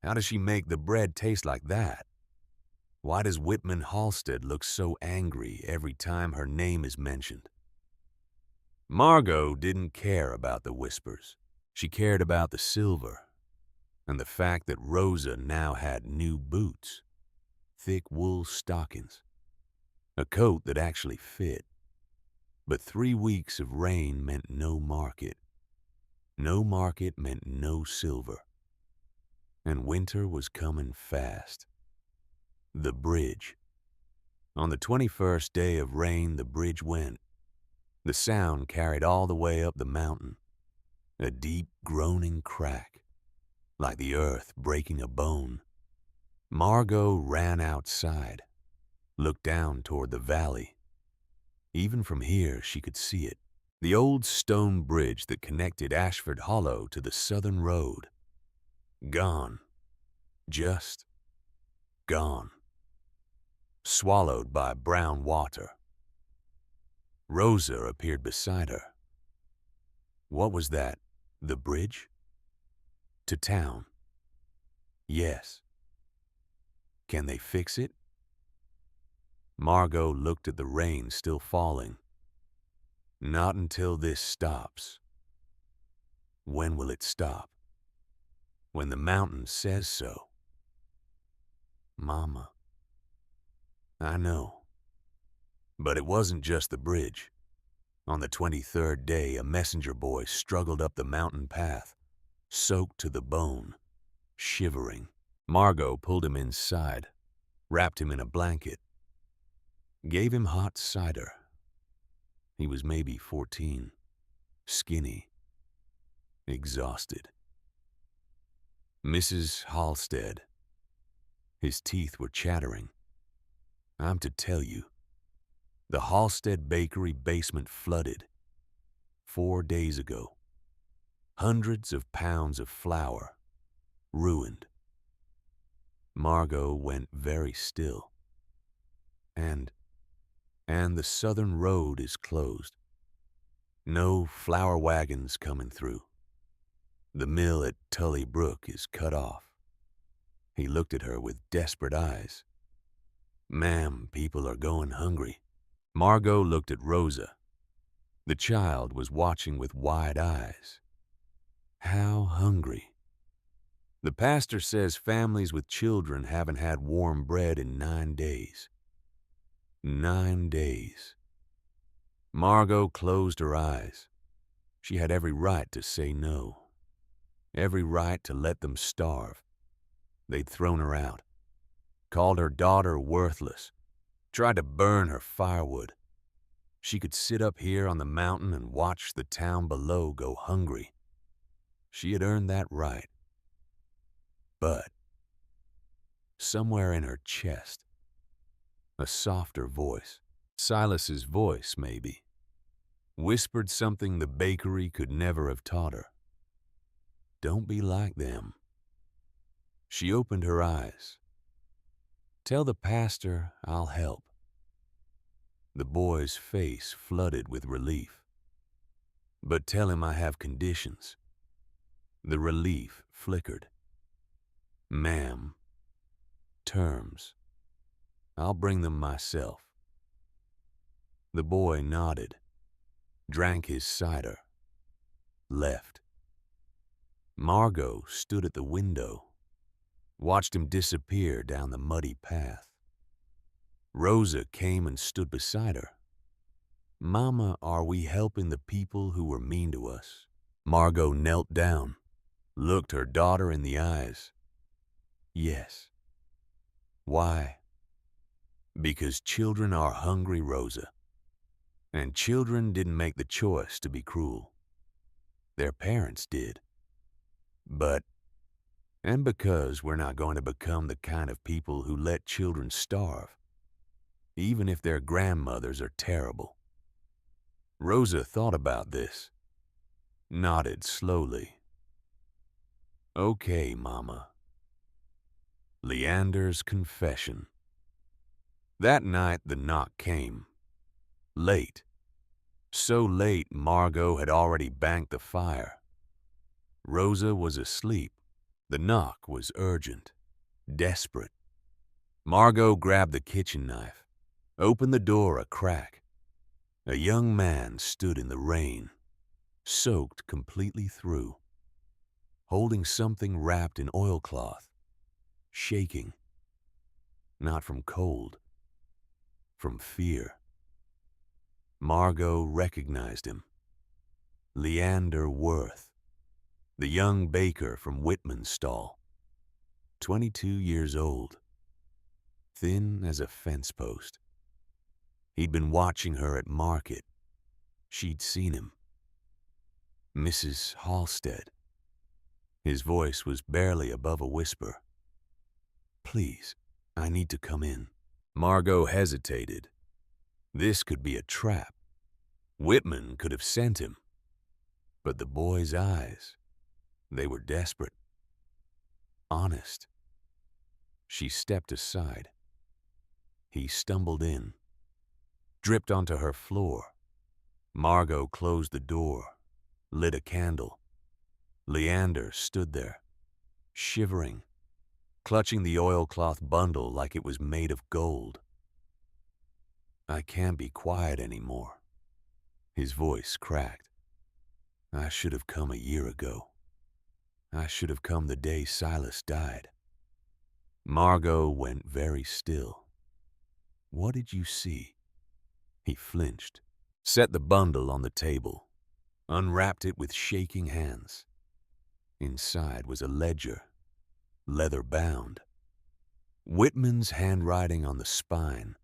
How does she make the bread taste like that? Why does Whitman Halstead look so angry every time her name is mentioned? Margot didn't care about the whispers. She cared about the silver and the fact that Rosa now had new boots, thick wool stockings, a coat that actually fit. But 3 weeks of rain meant no market. No market meant no silver. And winter was coming fast. The bridge. On the 21st day of rain, the bridge went. The sound carried all the way up the mountain. A deep, groaning crack, like the earth breaking a bone. Margot ran outside, looked down toward the valley. Even from here, she could see it. The old stone bridge that connected Ashford Hollow to the southern road. Gone. Just gone. Swallowed by brown water. Rosa appeared beside her. What was that? The bridge? To town? Yes. Can they fix it? Margot looked at the rain still falling. Not until this stops. When will it stop? When the mountain says so. Mama. I know. But it wasn't just the bridge. On the 23rd day, a messenger boy struggled up the mountain path, soaked to the bone, shivering. Margot pulled him inside, wrapped him in a blanket, gave him hot cider. He was maybe 14, skinny, exhausted. Mrs. Halstead. His teeth were chattering. I'm to tell you. The Halstead Bakery basement flooded 4 days ago. Hundreds of pounds of flour ruined. Margot went very still. And the southern road is closed. No flour wagons coming through. The mill at Tully Brook is cut off. He looked at her with desperate eyes. Ma'am, people are going hungry. Margot looked at Rosa. The child was watching with wide eyes. How hungry? The pastor says families with children haven't had warm bread in 9 days. 9 days. Margot closed her eyes. She had every right to say no. Every right to let them starve. They'd thrown her out, called her daughter worthless, tried to burn her firewood. She could sit up here on the mountain and watch the town below go hungry. She had earned that right. But somewhere in her chest, a softer voice, Silas's voice maybe, whispered something the bakery could never have taught her. Don't be like them. She opened her eyes. Tell the pastor I'll help. The boy's face flooded with relief. But tell him I have conditions. The relief flickered. Ma'am, terms. I'll bring them myself. The boy nodded, drank his cider, left. Margot stood at the window, watched him disappear down the muddy path. Rosa came and stood beside her. Mama, are we helping the people who were mean to us? Margot knelt down, looked her daughter in the eyes. Yes. Why? Because children are hungry, Rosa. And children didn't make the choice to be cruel. Their parents did. And because we're not going to become the kind of people who let children starve, even if their grandmothers are terrible. Rosa thought about this, nodded slowly. Okay, Mama. Leander's confession. That night the knock came. Late. So late Margot had already banked the fire. Rosa was asleep. The knock was urgent, desperate. Margot grabbed the kitchen knife, opened the door a crack. A young man stood in the rain, soaked completely through, holding something wrapped in oilcloth, shaking. Not from cold, from fear. Margot recognized him. Leander Worth, the young baker from Whitman's stall, 22 years old, thin as a fence post. He'd been watching her at market. She'd seen him. Mrs. Halstead. His voice was barely above a whisper. Please, I need to come in. Margot hesitated. This could be a trap. Whitman could have sent him. But the boy's eyes, they were desperate. Honest. She stepped aside. He stumbled in, dripped onto her floor. Margot closed the door, lit a candle. Leander stood there, shivering, clutching the oilcloth bundle like it was made of gold. I can't be quiet anymore. His voice cracked. I should have come a year ago. I should have come the day Silas died. Margot went very still. What did you see? He flinched, set the bundle on the table, unwrapped it with shaking hands. Inside was a ledger, leather-bound. Whitman's handwriting on the spine.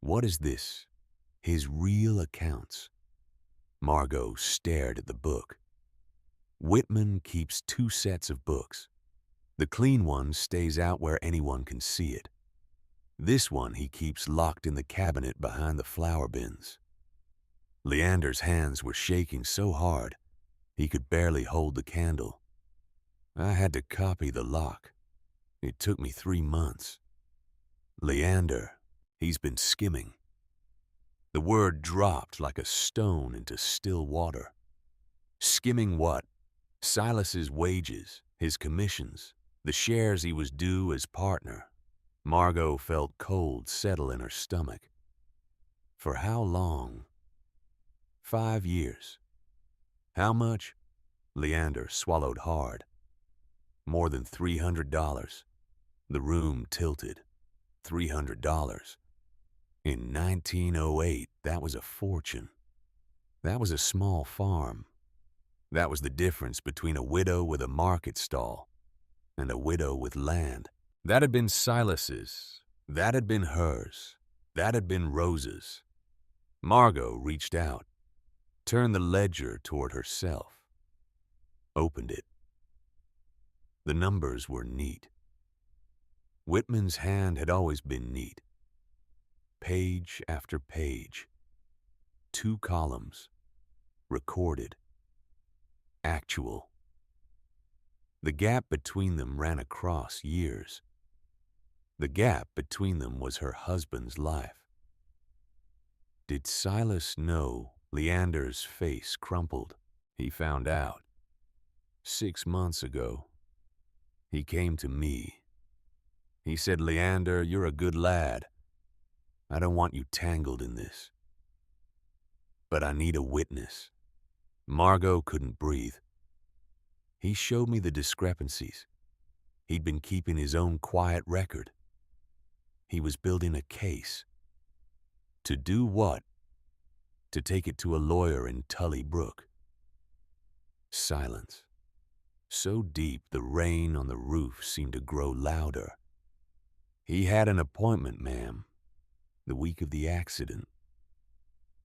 What is this? His real accounts. Margot stared at the book. Whitman keeps 2 sets of books. The clean one stays out where anyone can see it. This one he keeps locked in the cabinet behind the flower bins. Leander's hands were shaking so hard he could barely hold the candle. I had to copy the lock. It took me 3 months. Leander, he's been skimming. The word dropped like a stone into still water. Skimming what? Silas's wages, his commissions, the shares he was due as partner. Margot felt cold settle in her stomach. For how long? 5 years. How much? Leander swallowed hard. More than $300. The room tilted. $300. In 1908, that was a fortune. That was a small farm. That was the difference between a widow with a market stall and a widow with land. That had been Silas's. That had been hers. That had been Rose's. Margot reached out, turned the ledger toward herself, opened it. The numbers were neat. Whitman's hand had always been neat. Page after page. 2 columns. Recorded. Actual. The gap between them ran across years. The gap between them was her husband's life. Did Silas know? Leander's face crumpled. He found out. 6 months ago. He came to me. He said, "Leander, you're a good lad. I don't want you tangled in this. But I need a witness." Margot couldn't breathe. He showed me the discrepancies. He'd been keeping his own quiet record. He was building a case. To do what? To take it to a lawyer in Tully Brook. Silence. So deep the rain on the roof seemed to grow louder. "He had an appointment, ma'am, the week of the accident."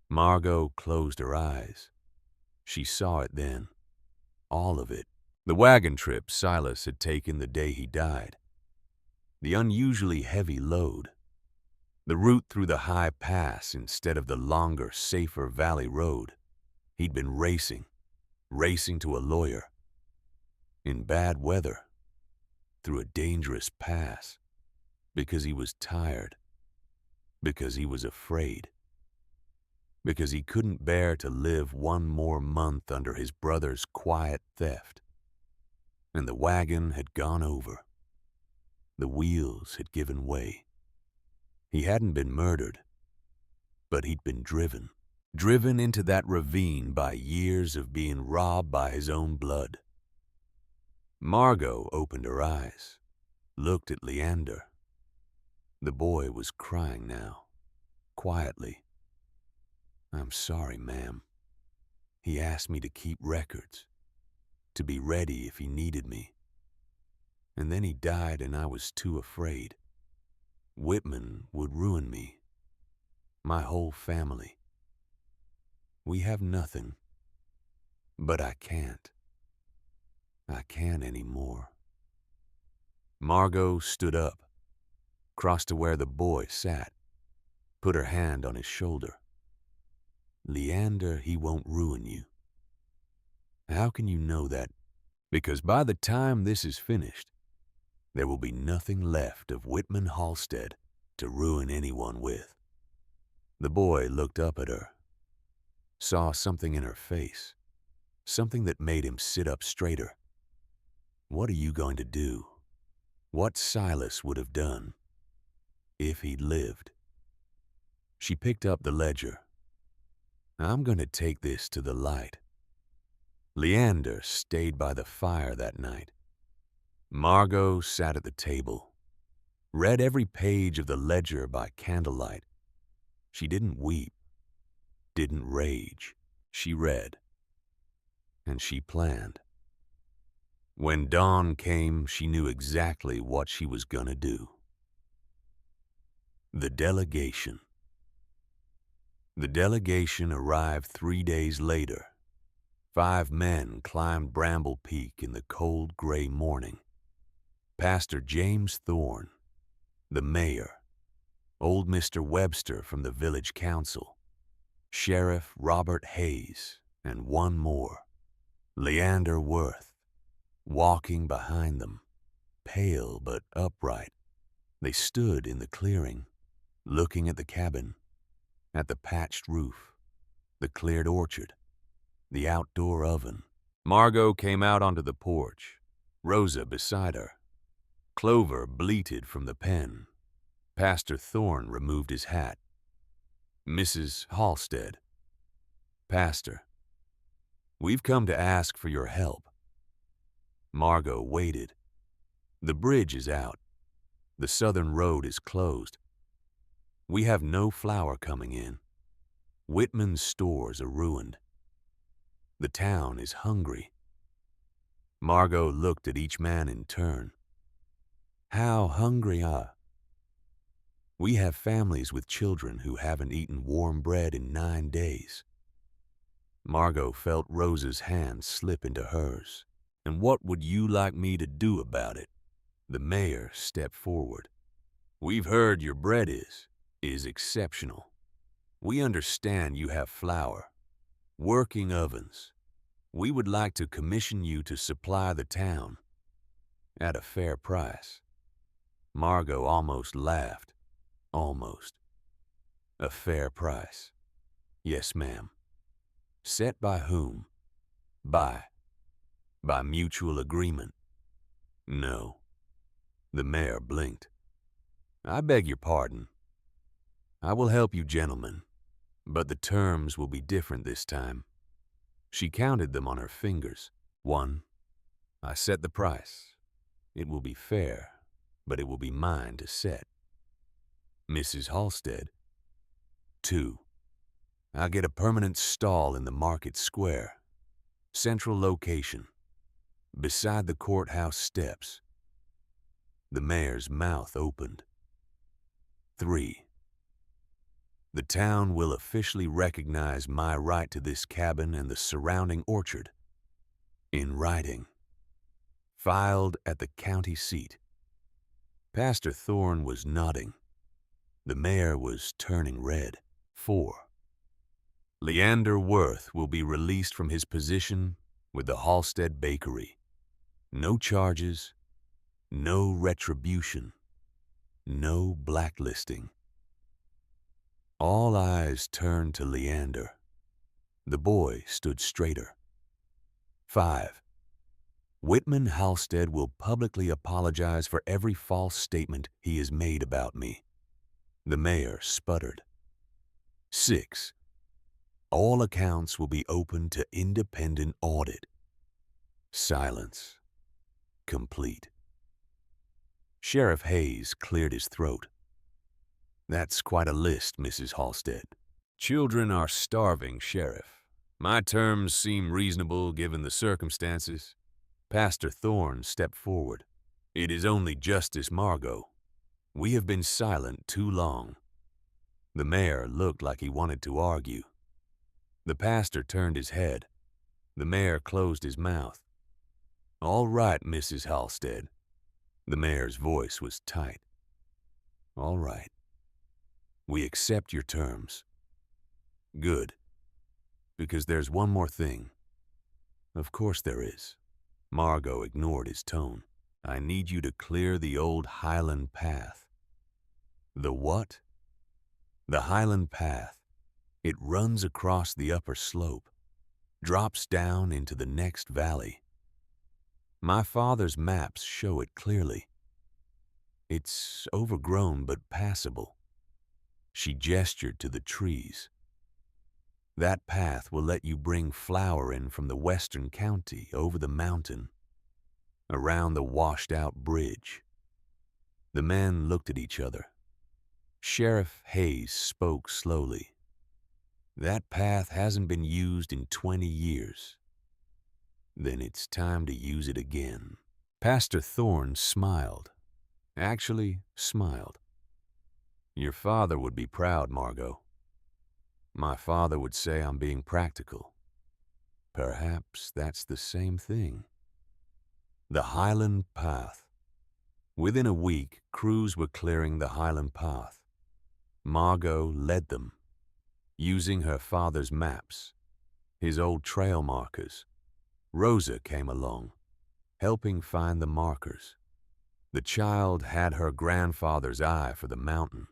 Margot closed her eyes. She saw it then. All of it. The wagon trip Silas had taken the day he died. The unusually heavy load. The route through the high pass instead of the longer, safer valley road. He'd been racing to a lawyer. In bad weather. Through a dangerous pass. Because he was tired. Because he was afraid. Because he couldn't bear to live one more month under his brother's quiet theft. And the wagon had gone over. The wheels had given way. He hadn't been murdered, but he'd been driven. Driven into that ravine by years of being robbed by his own blood. Margot opened her eyes, looked at Leander. The boy was crying now, quietly. "I'm sorry, ma'am. He asked me to keep records, to be ready if he needed me. And then he died and I was too afraid. Whitman would ruin me, my whole family. We have nothing, but I can't. I can't anymore." Margot stood up, crossed to where the boy sat, put her hand on his shoulder. "Leander, he won't ruin you." "How can you know that?" "Because by the time this is finished, there will be nothing left of Whitman Halstead to ruin anyone with." The boy looked up at her, saw something in her face, something that made him sit up straighter. "What are you going to do?" What Silas would have done if he'd lived. She picked up the ledger. "I'm going to take this to the light." Leander stayed by the fire that night. Margot sat at the table, read every page of the ledger by candlelight. She didn't weep, didn't rage. She read, and she planned. When dawn came, she knew exactly what she was gonna do. The delegation. The delegation arrived 3 days later. 5 men climbed Bramble Peak in the cold gray morning. Pastor James Thorne, the mayor, old Mr. Webster from the village council, Sheriff Robert Hayes, and one more, Leander Worth, walking behind them, pale but upright. They stood in the clearing, looking at the cabin, at the patched roof, the cleared orchard, the outdoor oven. Margot came out onto the porch, Rosa beside her. Clover bleated from the pen. Pastor Thorne removed his hat. Mrs. Halstead. Pastor, we've come to ask for your help. Margot waited. The bridge is out. The southern road is closed. We have no flour coming in. Whitman's stores are ruined. The town is hungry. Margot looked at each man in turn. How hungry are? We have families with children who haven't eaten warm bread in 9 days. Margot felt Rosa's hand slip into hers. And what would you like me to do about it? The mayor stepped forward. We've heard your bread is exceptional. We understand you have flour, working ovens. We would like to commission you to supply the town at a fair price. Margot almost laughed. Almost. A fair price. Yes, ma'am. Set by whom? By mutual agreement. No. The mayor blinked. I beg your pardon. I will help you gentlemen, but the terms will be different this time. She counted them on her fingers. 1. I set the price. It will be fair, but it will be mine to set. Mrs. Halstead. 2. I get a permanent stall in the market square. Central location. Beside the courthouse steps. The mayor's mouth opened. 3. The town will officially recognize my right to this cabin and the surrounding orchard. In writing. Filed at the county seat. Pastor Thorne was nodding. The mayor was turning red. 4. Leander Worth will be released from his position with the Halstead Bakery. No charges, no retribution, no blacklisting. All eyes turned to Leander. The boy stood straighter. 5. Whitman Halstead will publicly apologize for every false statement he has made about me. The mayor sputtered. 6. All accounts will be open to independent audit. Silence. Complete. Sheriff Hayes cleared his throat. That's quite a list, Mrs. Halstead. Children are starving, Sheriff. My terms seem reasonable given the circumstances. Pastor Thorne stepped forward. It is only justice, Margot. We have been silent too long. The mayor looked like he wanted to argue. The pastor turned his head. The mayor closed his mouth. All right, Mrs. Halstead. The mayor's voice was tight. All right. We accept your terms. Good. Because there's one more thing. Of course there is. Margot ignored his tone. I need you to clear the old Highland Path. The what? The Highland Path. It runs across the upper slope, drops down into the next valley. My father's maps show it clearly. It's overgrown but passable. She gestured to the trees. That path will let you bring flour in from the western county over the mountain, around the washed-out bridge. The men looked at each other. Sheriff Hayes spoke slowly. That path hasn't been used in 20 years. Then it's time to use it again. Pastor Thorne smiled. Actually, smiled. Your father would be proud, Margot. My father would say I'm being practical. Perhaps that's the same thing. The Highland Path. Within a week, crews were clearing the Highland Path. Margot led them, using her father's maps, his old trail markers. Rosa came along, helping find the markers. The child had her grandfather's eye for the mountain.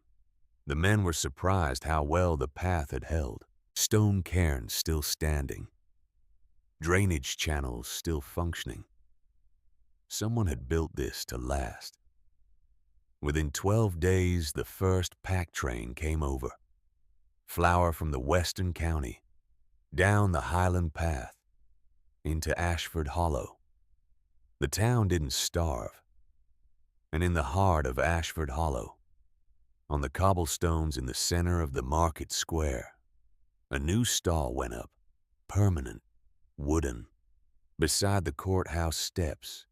The men were surprised how well the path had held. Stone cairns still standing, drainage channels still functioning. Someone had built this to last. Within 12 days, the first pack train came over. Flour from the western county, down the Highland Path, into Ashford Hollow. The town didn't starve. And in the heart of Ashford Hollow, on the cobblestones in the center of the market square, a new stall went up, permanent, wooden. Beside the courthouse steps,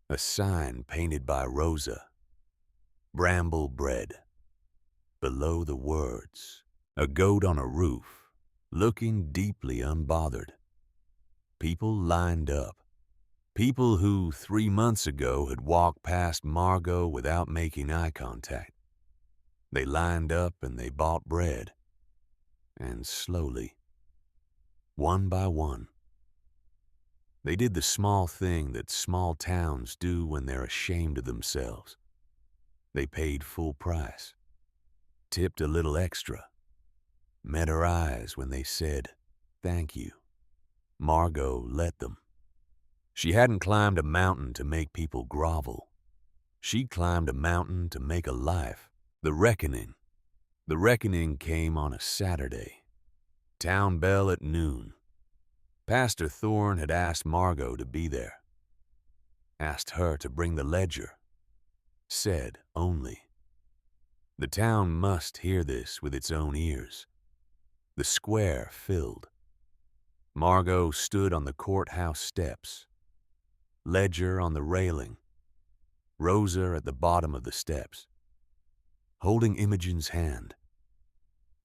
a sign painted by Rosa, Bramble Bread. Below the words, a goat on a roof, looking deeply unbothered. People lined up. People who 3 months ago had walked past Margot without making eye contact. They lined up and they bought bread. And slowly, one by one, they did the small thing that small towns do when they're ashamed of themselves. They paid full price, tipped a little extra, met her eyes when they said, "Thank you." Margot let them. She hadn't climbed a mountain to make people grovel. She'd climbed a mountain to make a life. The reckoning. The reckoning came on a Saturday. Town bell at noon. Pastor Thorne had asked Margot to be there. Asked her to bring the ledger. Said only. The town must hear this with its own ears. The square filled. Margot stood on the courthouse steps. Ledger on the railing. Rosa at the bottom of the steps, holding Imogen's hand.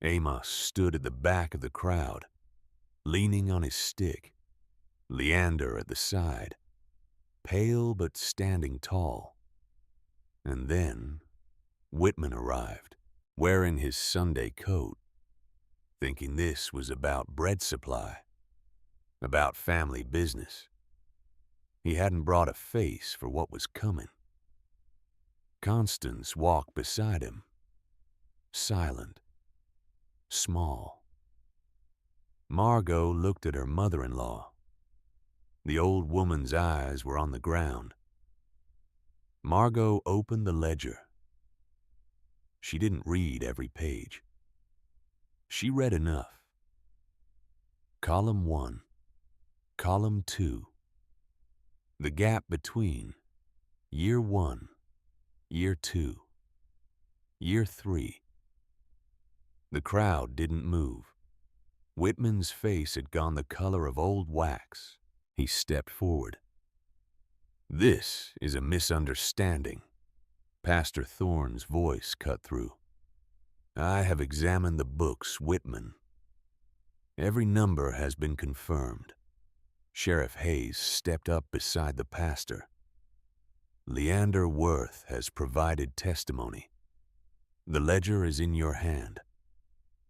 Amos stood at the back of the crowd, leaning on his stick. Leander at the side, pale but standing tall. And then Whitman arrived, wearing his Sunday coat, thinking this was about bread supply, about family business. He hadn't brought a face for what was coming. Constance walked beside him, silent, small. Margot looked at her mother-in-law. The old woman's eyes were on the ground. Margot opened the ledger. She didn't read every page. She read enough. Column 1, Column 2. The gap between year 1, year 2, year 3. The crowd didn't move. Whitman's face had gone the color of old wax. He stepped forward. "This is a misunderstanding." Pastor Thorne's voice cut through. "I have examined the books, Whitman. Every number has been confirmed." Sheriff Hayes stepped up beside the pastor. "Leander Worth has provided testimony. The ledger is in your hand."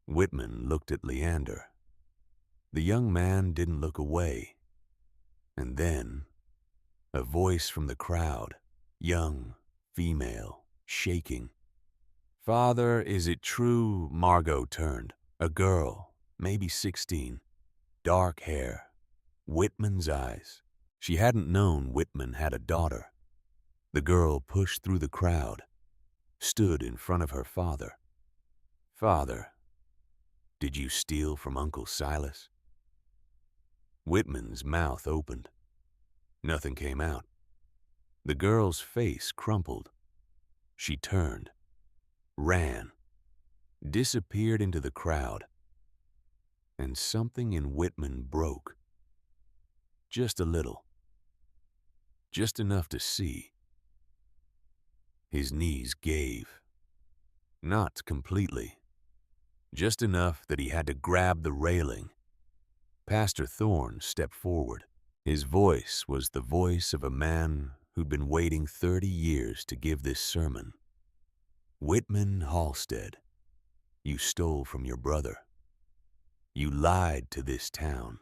Whitman looked at Leander. The young man didn't look away. And then, a voice from the crowd, young, female, shaking. "Father, is it true?" Margot turned. A girl, maybe 16, dark hair. Whitman's eyes. She hadn't known Whitman had a daughter. The girl pushed through the crowd, stood in front of her father. "Father, did you steal from Uncle Silas?" Whitman's mouth opened. Nothing came out. The girl's face crumpled. She turned, ran, disappeared into the crowd. And something in Whitman broke. Just a little. Just enough to see. His knees gave. Not completely. Just enough that he had to grab the railing. Pastor Thorne stepped forward. His voice was the voice of a man who'd been waiting 30 years to give this sermon. Whitman Halstead, You stole from your brother. You lied to this town.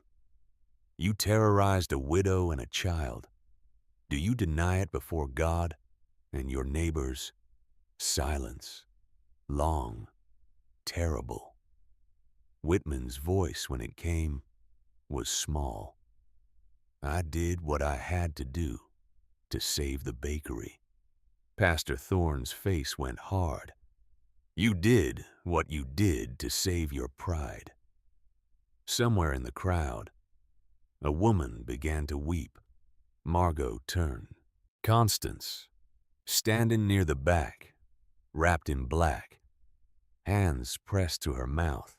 You terrorized a widow and a child. Do you deny it before God and your neighbors? Silence. Long. Terrible. Whitman's voice, when it came, was small. I did what I had to do to save the bakery. Pastor Thorne's face went hard. You did what you did to save your pride. Somewhere in the crowd, a woman began to weep. Margot turned. Constance, standing near the back, wrapped in black, hands pressed to her mouth,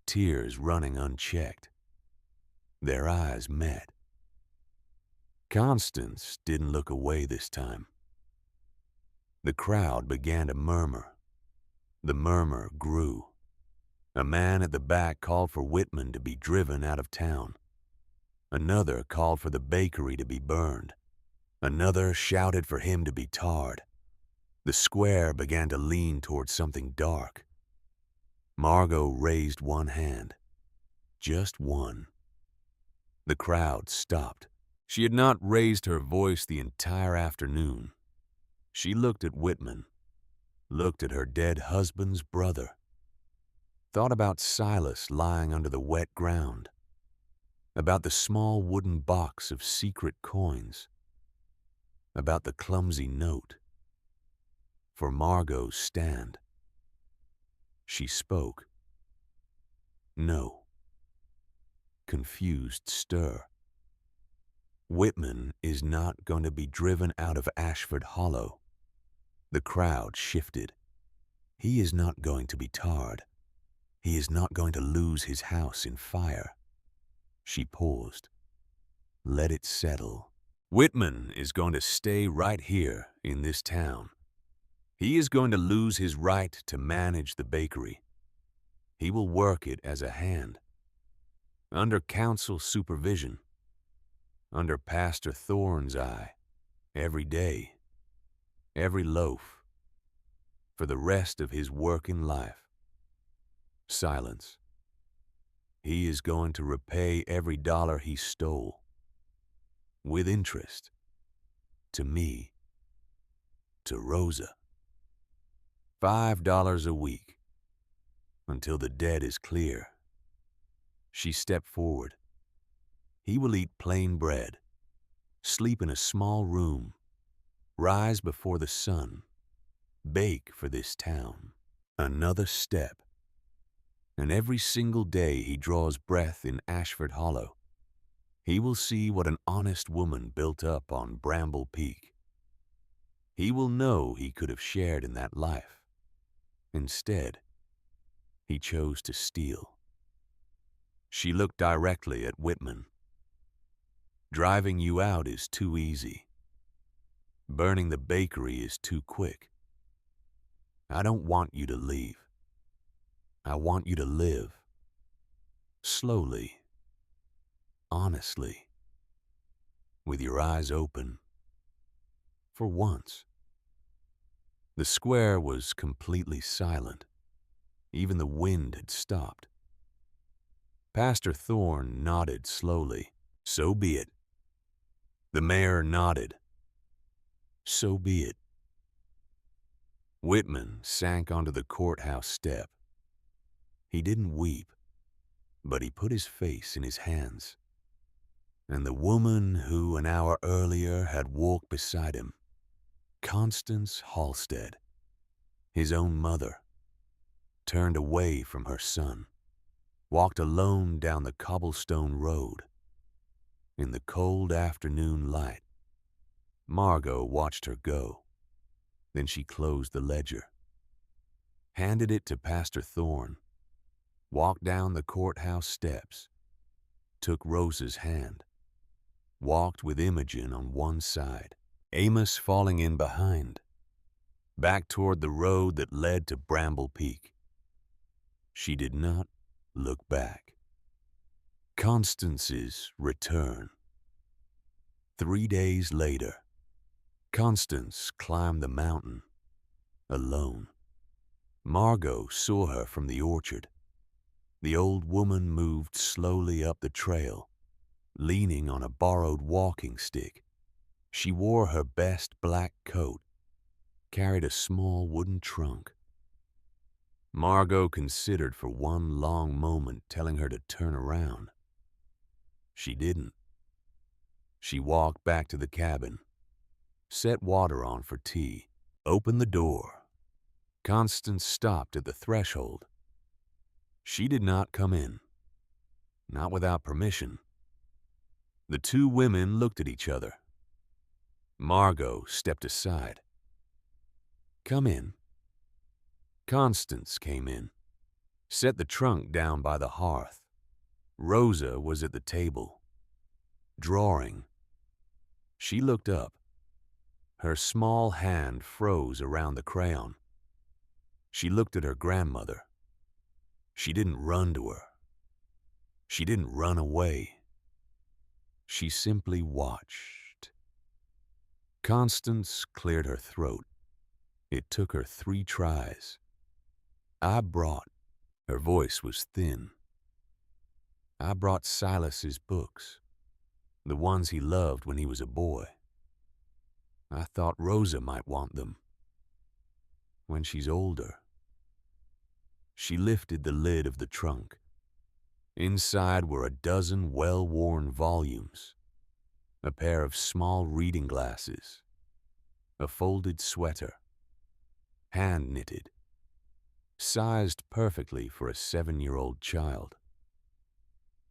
tears running unchecked. Their eyes met. Constance didn't look away this time. The crowd began to murmur. The murmur grew. A man at the back called for Whitman to be driven out of town. Another called for the bakery to be burned. Another shouted for him to be tarred. The square began to lean toward something dark. Margot raised one hand. Just one. The crowd stopped. She had not raised her voice the entire afternoon. She looked at Whitman, looked at her dead husband's brother, thought about Silas lying under the wet ground, about the small wooden box of secret coins, about the clumsy note. For Margot's stand. She spoke. No. Confused stir. Whitman is not going to be driven out of Ashford Hollow. The crowd shifted. He is not going to be tarred. He is not going to lose his house in fire. She paused. Let it settle. Whitman is going to stay right here in this town. He is going to lose his right to manage the bakery. He will work it as a hand, under council supervision, under Pastor Thorne's eye, every day, every loaf, for the rest of his working life. Silence. He is going to repay every dollar he stole, with interest, to me, to Rosa. $5 a week, until the debt is clear. She stepped forward. He will eat plain bread, sleep in a small room, rise before the sun, bake for this town. Another step. And every single day he draws breath in Ashford Hollow, he will see what an honest woman built up on Bramble Peak. He will know he could have shared in that life. Instead, he chose to steal. She looked directly at Whitman. Driving you out is too easy. Burning the bakery is too quick. I don't want you to leave. I want you to live. Slowly. Honestly. With your eyes open. For once. The square was completely silent. Even the wind had stopped. Pastor Thorne nodded slowly. So be it. The mayor nodded. So be it. Whitman sank onto the courthouse step. He didn't weep, but he put his face in his hands. And the woman who an hour earlier had walked beside him, Constance Halstead, his own mother, turned away from her son, walked alone down the cobblestone road. In the cold afternoon light, Margot watched her go. Then she closed the ledger, handed it to Pastor Thorne, walked down the courthouse steps, took Rosa's hand, walked with Imogen on one side, Amos falling in behind, back toward the road that led to Bramble Peak. She did not look back. Constance's return. 3 days later, Constance climbed the mountain, alone. Margot saw her from the orchard. The old woman moved slowly up the trail, leaning on a borrowed walking stick. She wore her best black coat, carried a small wooden trunk. Margot considered for one long moment telling her to turn around. She didn't. She walked back to the cabin, set water on for tea, opened the door. Constance stopped at the threshold. She did not come in, not without permission. The two women looked at each other. Margot stepped aside. "Come in." Constance came in, set the trunk down by the hearth. Rosa was at the table, drawing. She looked up. Her small hand froze around the crayon. She looked at her grandmother. She didn't run to her. She didn't run away. She simply watched. Constance cleared her throat. It took her 3 tries. "I brought," her voice was thin, "I brought Silas's books, the ones he loved when he was a boy. I thought Rosa might want them. When she's older." She lifted the lid of the trunk. Inside were a dozen well-worn volumes, a pair of small reading glasses, a folded sweater, hand-knitted, sized perfectly for a 7-year-old child.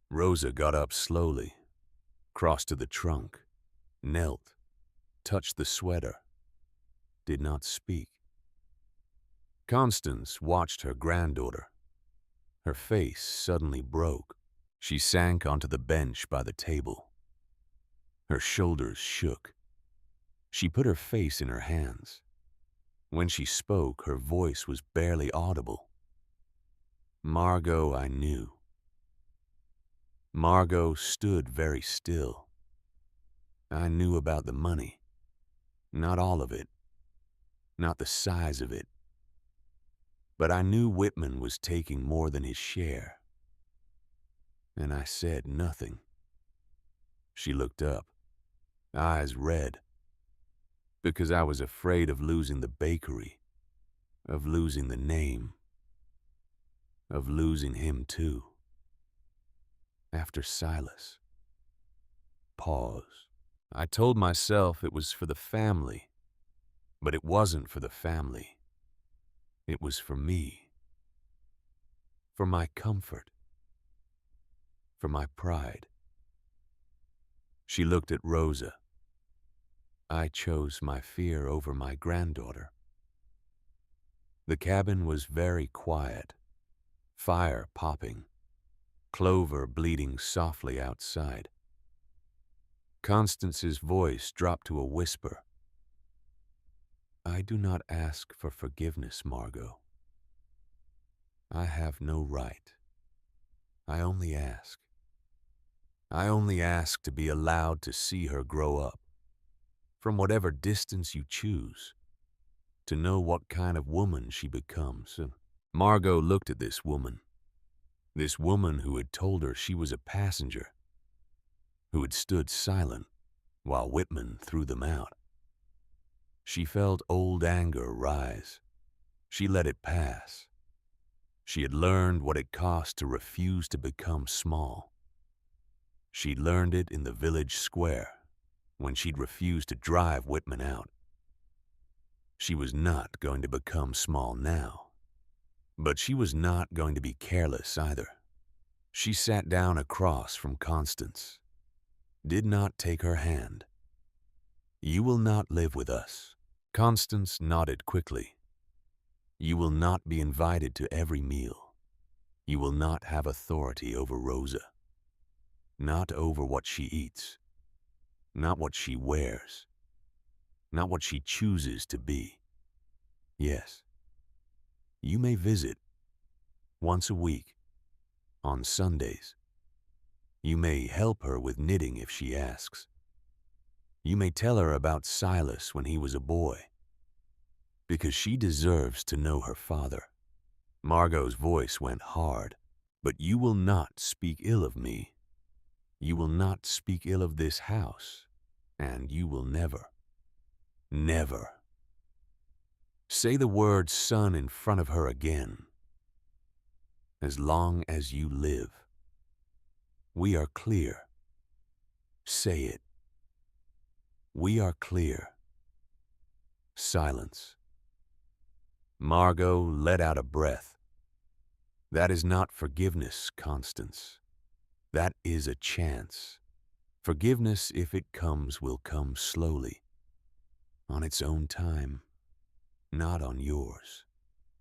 Rosa got up slowly, crossed to the trunk, knelt, touched the sweater, did not speak. Constance watched her granddaughter. Her face suddenly broke. She sank onto the bench by the table. Her shoulders shook. She put her face in her hands. When she spoke, her voice was barely audible. "Margot, I knew." Margot stood very still. "I knew about the money. Not all of it. Not the size of it. But I knew Whitman was taking more than his share. And I said nothing." She looked up, eyes red. "Because I was afraid of losing the bakery, of losing the name, of losing him too." After Silas. Pause. "I told myself it was for the family, but it wasn't for the family. It was for me. For my comfort. For my pride." She looked at Rosa. "I chose my fear over my granddaughter." The cabin was very quiet, fire popping, clover bleating softly outside. Constance's voice dropped to a whisper. "I do not ask for forgiveness, Margot. I have no right. I only ask. I only ask to be allowed to see her grow up, from whatever distance you choose, to know what kind of woman she becomes." Margot looked at this woman who had told her she was a passenger, who had stood silent while Whitman threw them out. She felt old anger rise. She let it pass. She had learned what it cost to refuse to become small. She'd learned it in the village square when she'd refused to drive Whitman out. She was not going to become small now, but she was not going to be careless either. She sat down across from Constance, did not take her hand. "You will not live with us." Constance nodded quickly. "You will not be invited to every meal. You will not have authority over Rosa. Not over what she eats. Not what she wears. Not what she chooses to be. Yes, you may visit once a week, on Sundays. You may help her with knitting if she asks. You may tell her about Silas when he was a boy, because she deserves to know her father. Margot's voice went hard. But you will not speak ill of me. You will not speak ill of this house. And you will never, never say the word son in front of her again. As long as you live. We are clear. Say it. We are clear. Silence. Margot let out a breath. That is not forgiveness, Constance. That is a chance. Forgiveness, if it comes, will come slowly. On its own time. Not on yours.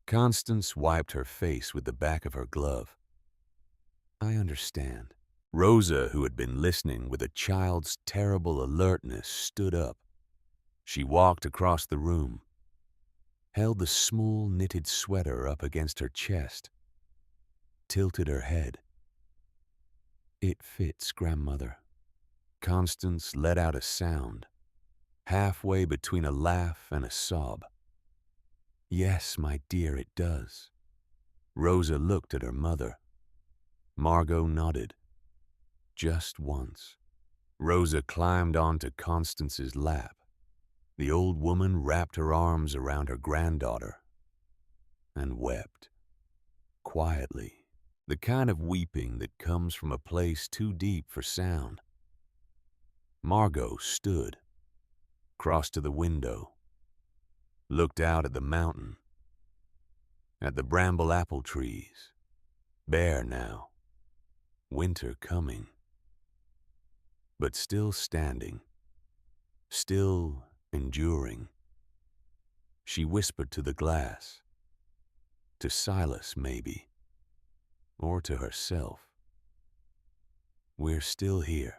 Constance wiped her face with the back of her glove. I understand. Rosa, who had been listening with a child's terrible alertness, stood up. She walked across the room, held the small knitted sweater up against her chest, tilted her head. It fits, grandmother. Constance let out a sound, halfway between a laugh and a sob. Yes, my dear, it does. Rosa looked at her mother. Margot nodded. Just once. Rosa climbed onto Constance's lap. The old woman wrapped her arms around her granddaughter and wept. Quietly. The kind of weeping that comes from a place too deep for sound. Margot stood, crossed to the window, looked out at the mountain, at the bramble apple trees, bare now, winter coming, but still standing, still enduring. She whispered to the glass, to Silas maybe, or to herself. We're still here.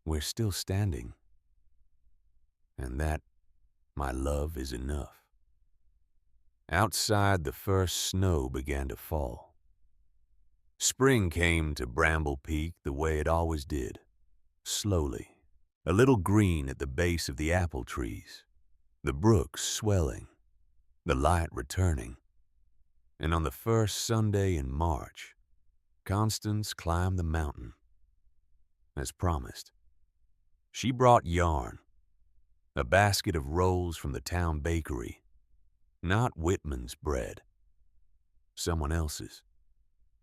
We're still standing. And that, my love, is enough. Outside, the first snow began to fall. Spring came to Bramble Peak the way it always did, slowly, a little green at the base of the apple trees, the brook swelling, the light returning. And on the first Sunday in March, Constance climbed the mountain. As promised, she brought yarn, a basket of rolls from the town bakery, not Whitman's bread, someone else's.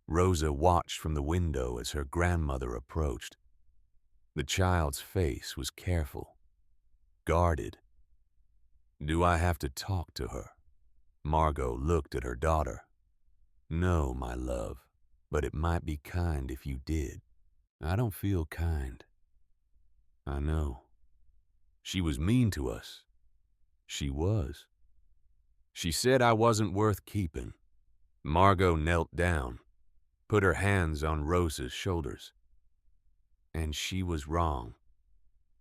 Rosa watched from the window as her grandmother approached. The child's face was careful, guarded. Do I have to talk to her? Margot looked at her daughter. No, my love, but it might be kind if you did. I don't feel kind. I know. She was mean to us. She was. She said I wasn't worth keeping. Margot knelt down, put her hands on Rosa's shoulders. And she was wrong.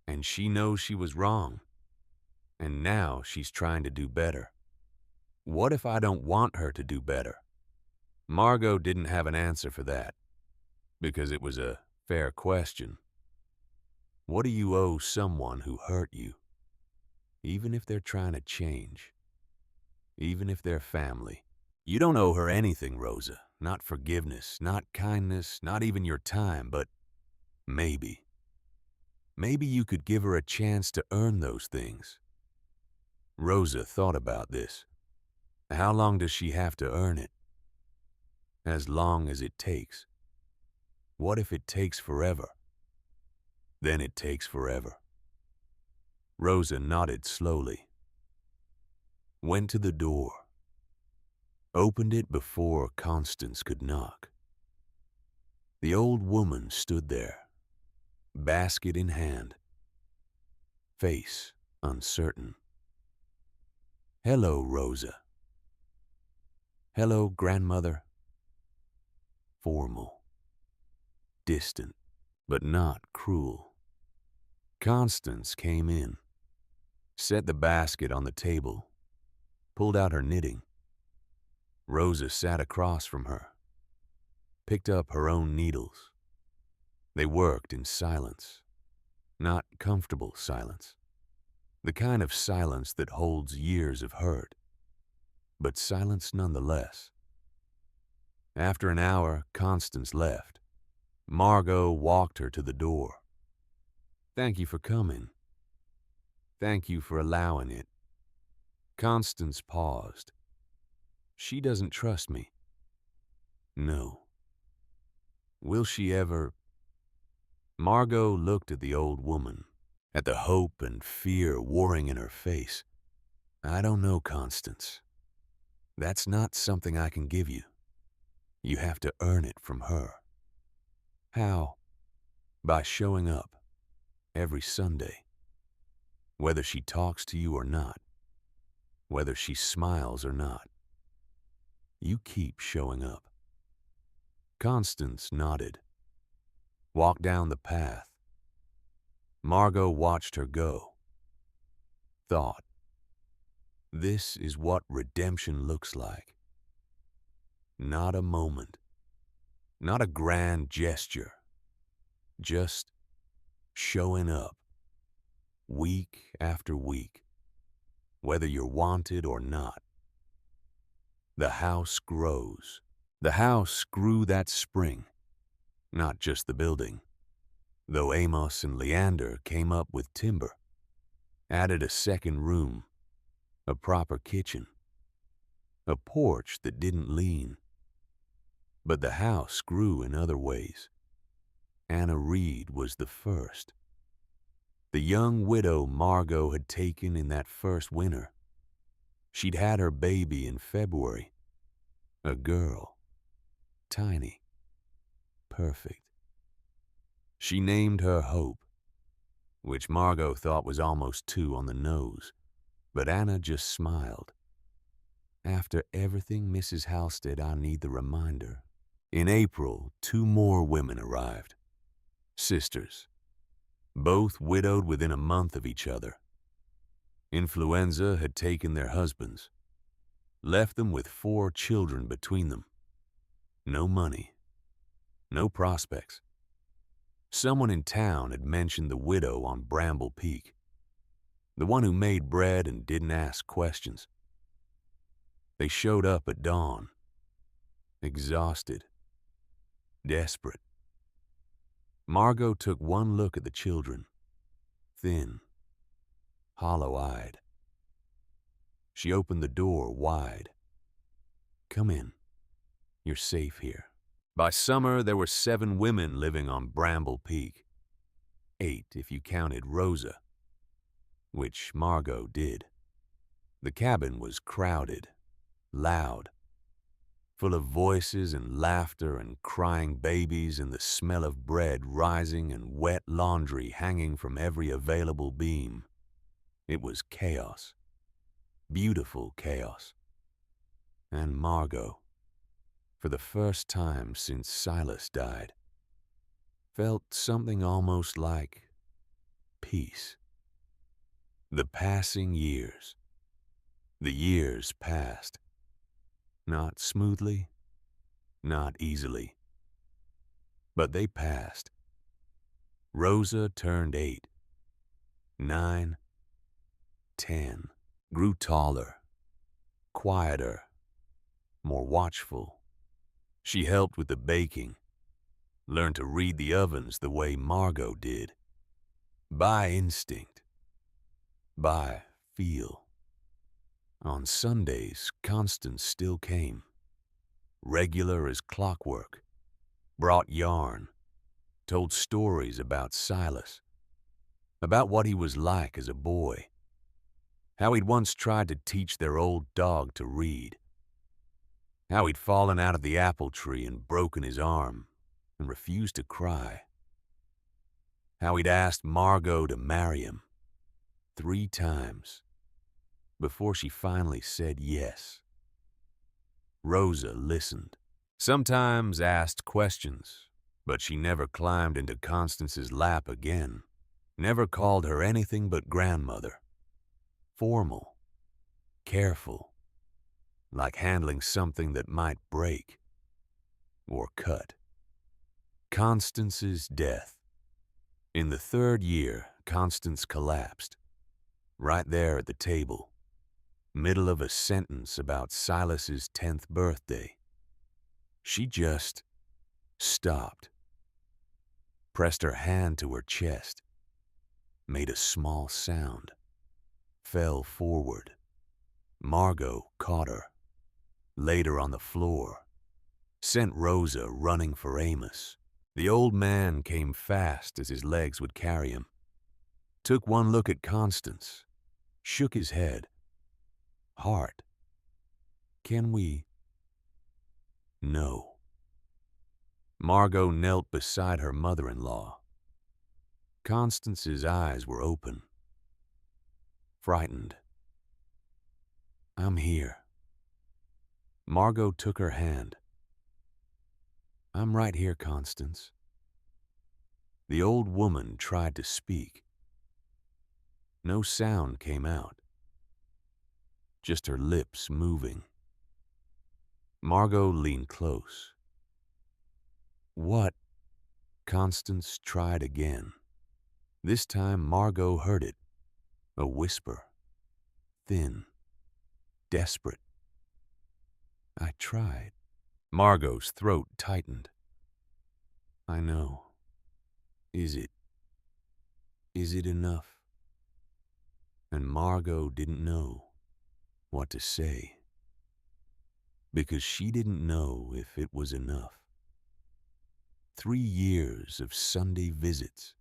And she knows she was wrong. And now she's trying to do better. What if I don't want her to do better? Margot didn't have an answer for that, because it was a fair question. What do you owe someone who hurt you? Even if they're trying to change. Even if they're family. You don't owe her anything, Rosa. Not forgiveness, not kindness, not even your time, but maybe. Maybe you could give her a chance to earn those things. Rosa thought about this. How long does she have to earn it? As long as it takes. What if it takes forever? Then it takes forever. Rosa nodded slowly. Went to the door. Opened it before Constance could knock. The old woman stood there, basket in hand, face uncertain. Hello, Rosa. Hello, grandmother. Formal, distant, but not cruel. Constance came in, set the basket on the table, pulled out her knitting. Rosa sat across from her, picked up her own needles. They worked in silence, not comfortable silence, the kind of silence that holds years of hurt. but silence nonetheless. After an hour, Constance left. Margot walked her to the door. "Thank you for coming. Thank you for allowing it." Constance paused. "She doesn't trust me." "No. Will she ever?" Margot looked at the old woman, at the hope and fear warring in her face. "I don't know, Constance. That's not something I can give you. You have to earn it from her." "How?" "By showing up every Sunday. Whether she talks to you or not, whether she smiles or not, you keep showing up." Constance nodded, walked down the path. Margot watched her go. Thought, this is what redemption looks like. Not a moment, not a grand gesture, just showing up, week after week, whether you're wanted or not. The house grows. The house grew that spring, not just the building, though Amos and Leander came up with timber, added a second room, a proper kitchen, a porch that didn't lean. But the house grew in other ways. Anna Reed was the first. The young widow Margot had taken in that first winter. She'd had her baby in February. A girl. Tiny. Perfect. She named her Hope, which Margot thought was almost too on the nose, but Anna just smiled. After everything, Mrs. Halstead, I need the reminder. In April, 2 more women arrived. Sisters. Both widowed within a month of each other. Influenza had taken their husbands, left them with 4 children between them. No money. No prospects. Someone in town had mentioned the widow on Bramble Peak, the one who made bread and didn't ask questions. They showed up at dawn, exhausted, desperate. Margot took one look at the children, thin, hollow-eyed. She opened the door wide. "Come in. You're safe here." By summer, there were 7 women living on Bramble Peak. 8 if you counted Rosa, which Margot did. The cabin was crowded, loud, full of voices and laughter and crying babies and the smell of bread rising and wet laundry hanging from every available beam. It was chaos, beautiful chaos. And Margot, for the first time since Silas died, felt something almost like peace. The passing years. The years passed. Not smoothly, not easily. But they passed. Rosa turned 8, 9, 10, grew taller, quieter, more watchful. She helped with the baking, learned to read the ovens the way Margot did. By instinct. By feel. On Sundays, Constance still came, regular as clockwork, brought yarn, told stories about Silas, about what he was like as a boy, how he'd once tried to teach their old dog to read, how he'd fallen out of the apple tree and broken his arm and refused to cry, how he'd asked Margot to marry him 3 times before she finally said yes. Rosa listened, sometimes asked questions, but she never climbed into Constance's lap again, never called her anything but grandmother. Formal, careful, like handling something that might break or cut. Constance's death. In the 3rd year, Constance collapsed, right there at the table. middle of a sentence about Silas's 10th birthday. She just stopped, pressed her hand to her chest, made a small sound, fell forward. Margot caught her, laid her on the floor, sent Rosa running for Amos. The old man came fast as his legs would carry him, took one look at Constance, shook his head. Heart, can we? No. Margot knelt beside her mother-in-law. Constance's eyes were open, frightened. I'm here. Margot took her hand. I'm right here, Constance. The old woman tried to speak. No sound came out, just her lips moving. Margot leaned close. What? Constance tried again. This time Margot heard it, a whisper, thin, desperate. I tried. Margot's throat tightened. I know. Is it enough? And Margot didn't know what to say, because she didn't know if it was enough. 3 years of Sunday visits,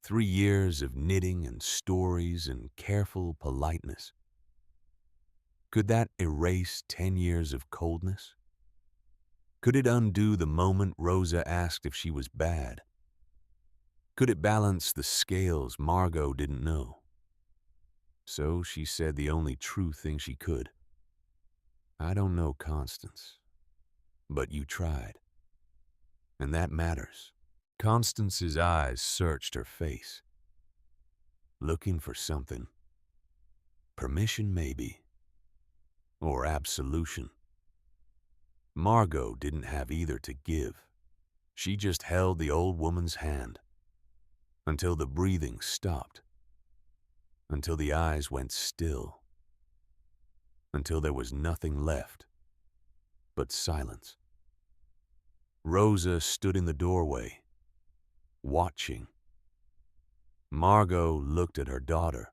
3 years of knitting and stories and careful politeness. Could that erase 10 years of coldness? Could it undo the moment Rosa asked if she was bad? Could it balance the scales Margot didn't know? So she said the only true thing she could. I don't know, Constance, but you tried. And that matters. Constance's eyes searched her face, looking for something. Permission, maybe. Or absolution. Margot didn't have either to give. She just held the old woman's hand until the breathing stopped, until the eyes went still, until there was nothing left but silence. Rosa stood in the doorway, watching. Margot looked at her daughter.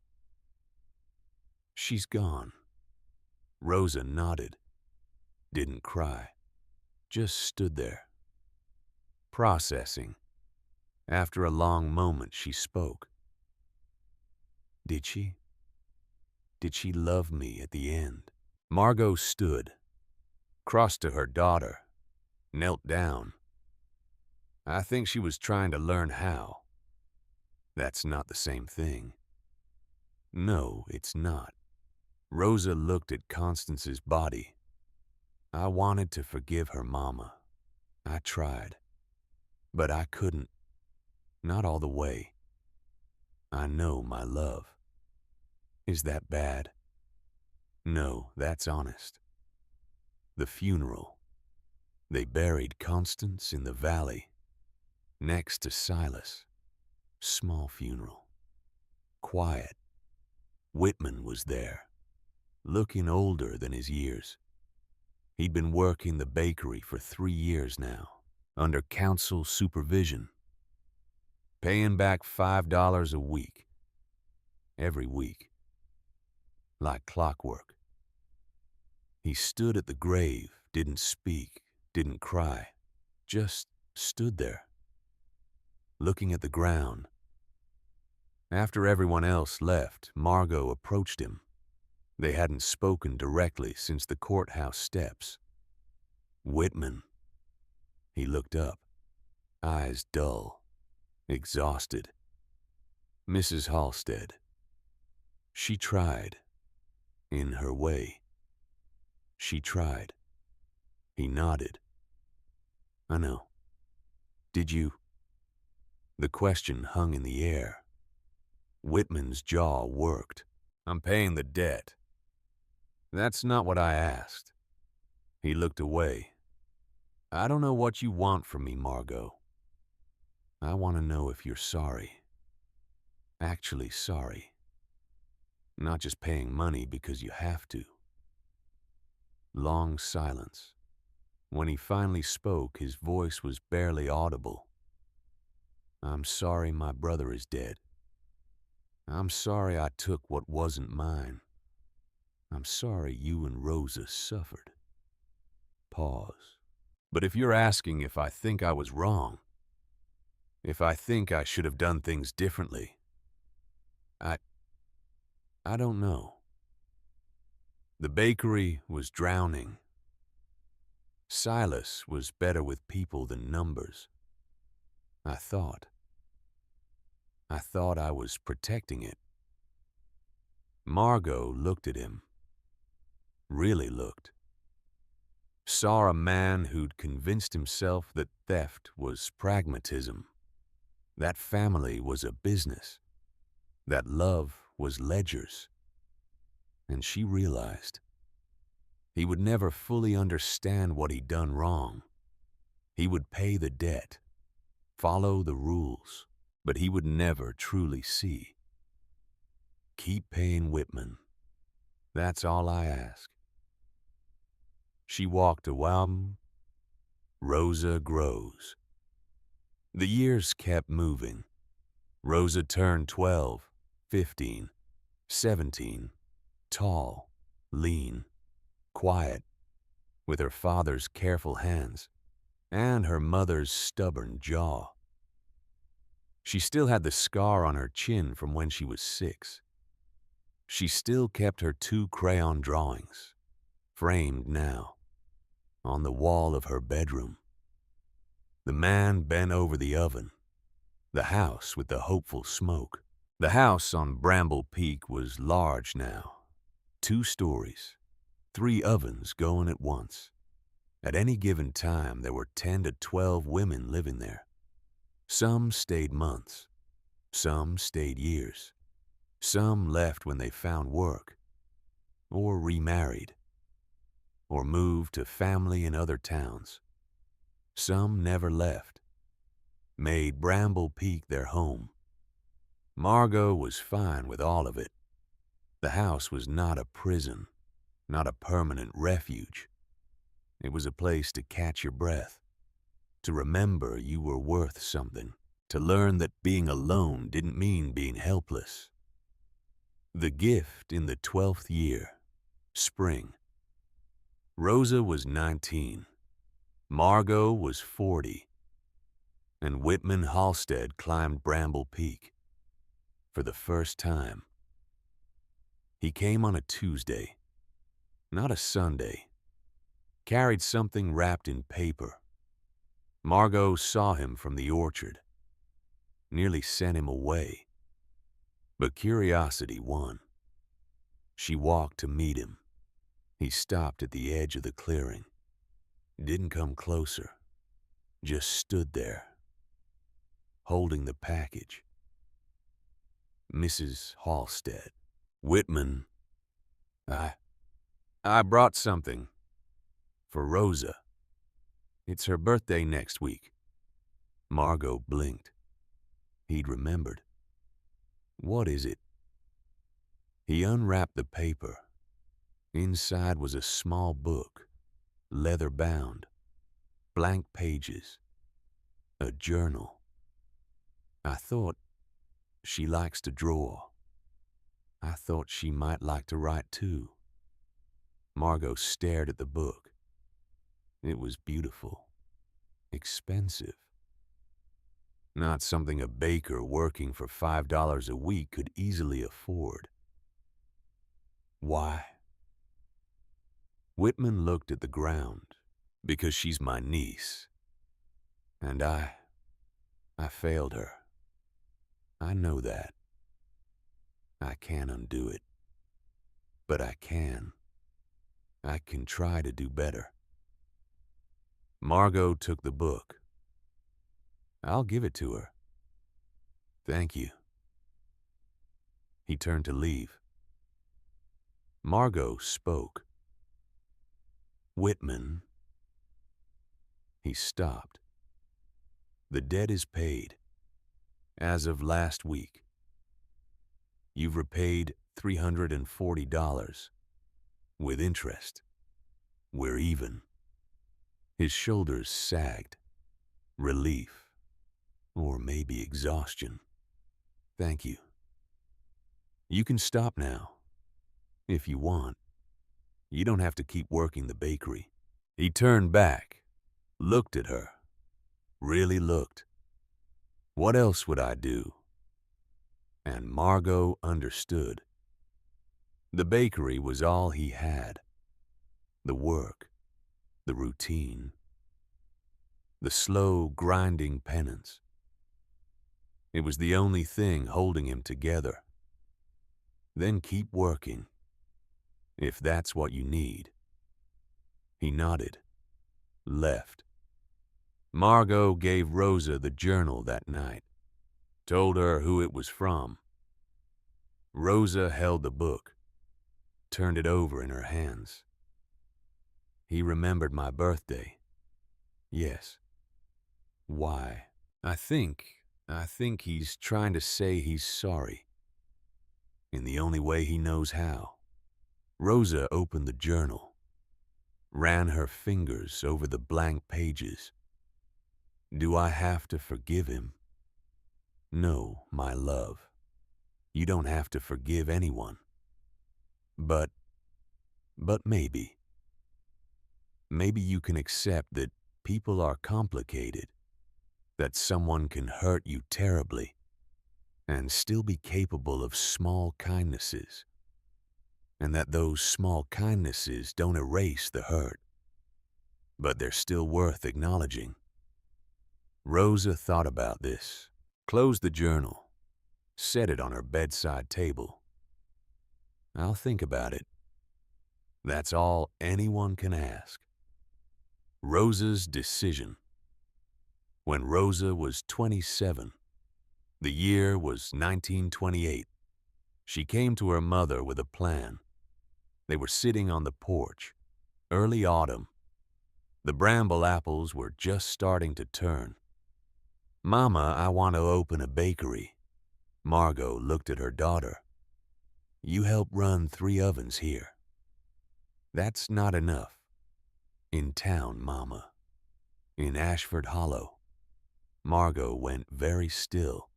She's gone. Rosa nodded, didn't cry, just stood there, processing. After a long moment, she spoke. Did she? Did she love me at the end? Margot stood, crossed to her daughter, knelt down. I think she was trying to learn how. That's not the same thing. No, it's not. Rosa looked at Constance's body. I wanted to forgive her mama. I tried. But I couldn't. Not all the way. I know my love. Is that bad? No, that's honest. The funeral. They buried Constance in the valley, next to Silas. Small funeral. Quiet. Whitman was there, looking older than his years. He'd been working the bakery for 3 years now, under council supervision, paying back $5 a week, every week, like clockwork. He stood at the grave, didn't speak, didn't cry, just stood there, looking at the ground. After everyone else left, Margot approached him. They hadn't spoken directly since the courthouse steps. Whitman. He looked up, eyes dull, exhausted. Mrs. Halstead. She tried, in her way. She tried. He nodded. I know. Did you? The question hung in the air. Whitman's jaw worked. I'm paying the debt. That's not what I asked. He looked away. I don't know what you want from me, Margot. I want to know if you're sorry. Actually sorry. not just paying money because you have to. Long silence. When he finally spoke, his voice was barely audible. I'm sorry my brother is dead. I'm sorry I took what wasn't mine. I'm sorry you and Rosa suffered. Pause. But if you're asking if I think I was wrong, if I think I should have done things differently, I don't know. The bakery was drowning. Silas was better with people than numbers. I thought I was protecting it. Margot looked at him. Really looked. Saw a man who'd convinced himself that theft was pragmatism, that family was a business, that love was ledgers. And she realized he would never fully understand what he'd done wrong. He would pay the debt, follow the rules, but he would never truly see. Keep paying Whitman. That's all I ask. She walked a while. Rosa grows. The years kept moving. Rosa turned 12, 15, 17, tall, lean, quiet, with her father's careful hands and her mother's stubborn jaw. She still had the scar on her chin from when she was 6. She still kept her 2 crayon drawings, framed now, on the wall of her bedroom. The man bent over the oven, the house with the hopeful smoke. The house on Bramble Peak was large now, 2 stories, 3 ovens going at once. At any given time, there were 10 to 12 women living there. Some stayed months, some stayed years. Some left when they found work, or remarried, or moved to family in other towns. Some never left, made Bramble Peak their home. Margot was fine with all of it. The house was not a prison, not a permanent refuge. It was a place to catch your breath, to remember you were worth something, to learn that being alone didn't mean being helpless. The gift in the 12th year, spring. Rosa was 19, Margot was 40, and Whitman Halstead climbed Bramble Peak for the first time. He came on a Tuesday, not a Sunday, carried something wrapped in paper. Margot saw him from the orchard, nearly sent him away. But curiosity won. She walked to meet him. He stopped at the edge of the clearing. Didn't come closer. Just stood there, holding the package. Mrs. Halstead. Whitman. I brought something. For Rosa. It's her birthday next week. Margot blinked. He'd remembered. What is it? He unwrapped the paper. Inside was a small book, leather-bound, blank pages, a journal. I thought she likes to draw. I thought she might like to write too. Margot stared at the book. It was beautiful, expensive. Not something a baker working for $5 a week could easily afford. Why? Whitman looked at the ground. Because she's my niece. And I failed her. I know that. I can't undo it. But I can. I can try to do better. Margot took the book. I'll give it to her. Thank you. He turned to leave. Margot spoke. Whitman. He stopped. The debt is paid. As of last week. You've repaid $340. With interest. We're even. His shoulders sagged. Relief. Or maybe exhaustion. Thank you. You can stop now. If you want. You don't have to keep working the bakery. He turned back, looked at her. Really looked. What else would I do? And Margot understood. The bakery was all he had. The work, the routine, the slow, grinding penance. It was the only thing holding him together. Then keep working, if that's what you need. He nodded, left. Margot gave Rosa the journal that night, told her who it was from. Rosa held the book, turned it over in her hands. He remembered my birthday. Yes. Why? I think he's trying to say he's sorry. In the only way he knows how. Rosa opened the journal, ran her fingers over the blank pages. Do I have to forgive him? No, my love. You don't have to forgive anyone. But maybe. Maybe you can accept that people are complicated, that someone can hurt you terribly, and still be capable of small kindnesses, and that those small kindnesses don't erase the hurt, but they're still worth acknowledging. Rosa thought about this, closed the journal, set it on her bedside table. I'll think about it. That's all anyone can ask. Rosa's decision. When Rosa was 27, the year was 1928, she came to her mother with a plan. They were sitting on the porch, early autumn. The bramble apples were just starting to turn. Mama, I want to open a bakery. Margot looked at her daughter. You help run 3 ovens here. That's not enough. In town, Mama. In Ashford Hollow. Margot went very still.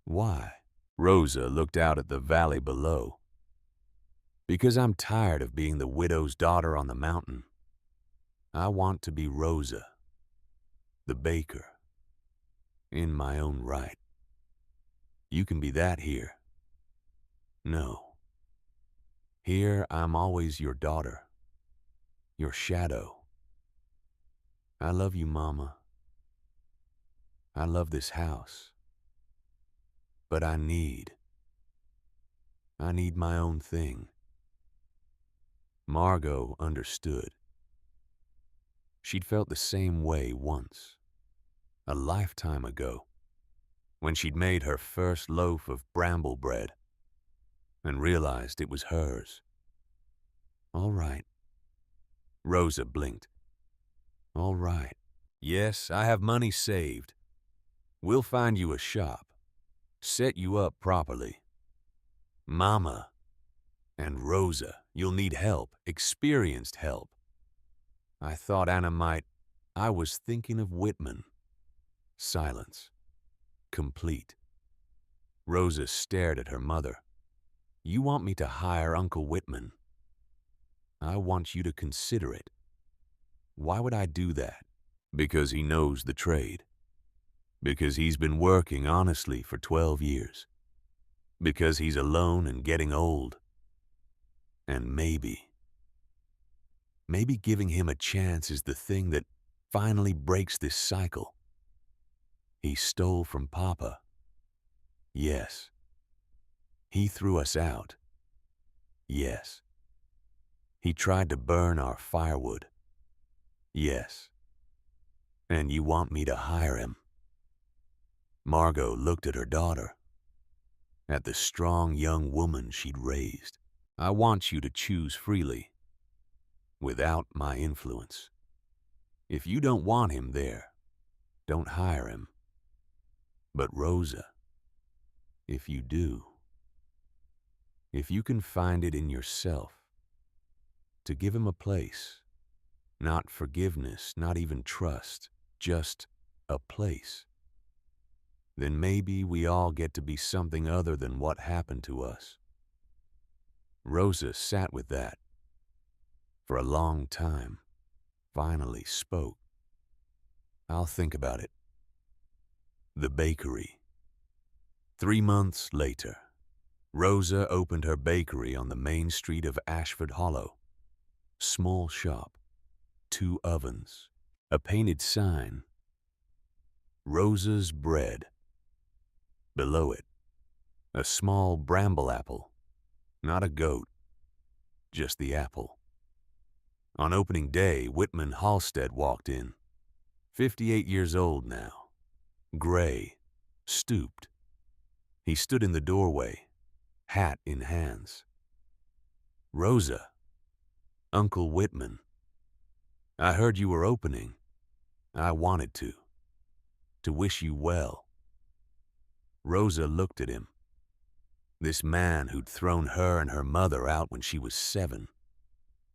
Why? Rosa looked out at the valley below. Because I'm tired of being the widow's daughter on the mountain. I want to be Rosa, the baker, in my own right. You can be that here. No. Here I'm always your daughter, your shadow. I love you, Mama. I love this house. But I need my own thing. Margot understood. She'd felt the same way once, a lifetime ago, when she'd made her first loaf of bramble bread and realized it was hers. All right. Rosa blinked. All right. Yes, I have money saved. We'll find you a shop, set you up properly. Mama and Rosa, you'll need help, experienced help. I thought Anna might. I was thinking of Whitman. Silence. Complete. Rosa stared at her mother. You want me to hire Uncle Whitman? I want you to consider it. Why would I do that? Because he knows the trade. Because he's been working honestly for 12 years. Because he's alone and getting old. And maybe giving him a chance is the thing that finally breaks this cycle. He stole from Papa. Yes. He threw us out. Yes. He tried to burn our firewood. Yes. And you want me to hire him? Margot looked at her daughter, at the strong young woman she'd raised. I want you to choose freely, without my influence. If you don't want him there, don't hire him. But Rosa, if you do, If you can find it in yourself to give him a place, not forgiveness, not even trust, just a place, then maybe we all get to be something other than what happened to us. Rosa sat with that for a long time, finally spoke. I'll think about it. The bakery. 3 months later, Rosa opened her bakery on the main street of Ashford Hollow. Small shop, 2 ovens, a painted sign, Rosa's Bread. Below it, a small bramble apple, not a goat, just the apple. On opening day, Whitman Halstead walked in, 58 years old now, gray, stooped. He stood in the doorway, hat in hands. Rosa, Uncle Whitman, I heard you were opening. I wanted to wish you well. Rosa looked at him. This man who'd thrown her and her mother out when she was 7.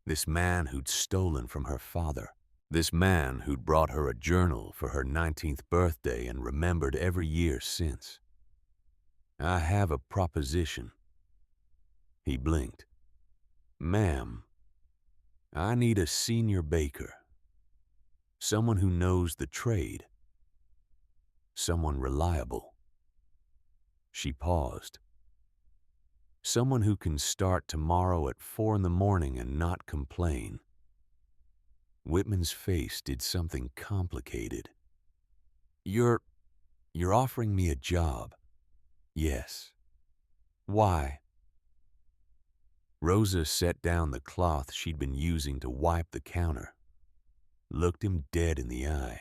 This man who'd stolen from her father. This man who'd brought her a journal for her 19th birthday and remembered every year since. I have a proposition. He blinked. Ma'am, I need a senior baker. Someone who knows the trade. Someone reliable. She paused. Someone who can start tomorrow at 4 in the morning and not complain. Whitman's face did something complicated. You're offering me a job. Yes. Why? Rosa set down the cloth she'd been using to wipe the counter. Looked him dead in the eye.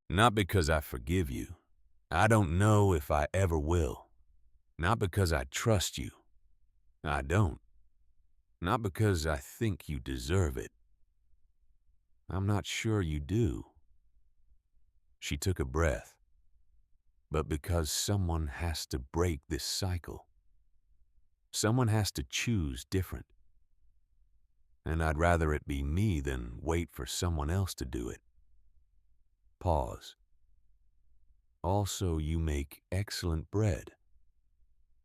Not because I forgive you. I don't know if I ever will. Not because I trust you. I don't. Not because I think you deserve it. I'm not sure you do. She took a breath. But because someone has to break this cycle. Someone has to choose different. And I'd rather it be me than wait for someone else to do it. Pause. Also, you make excellent bread.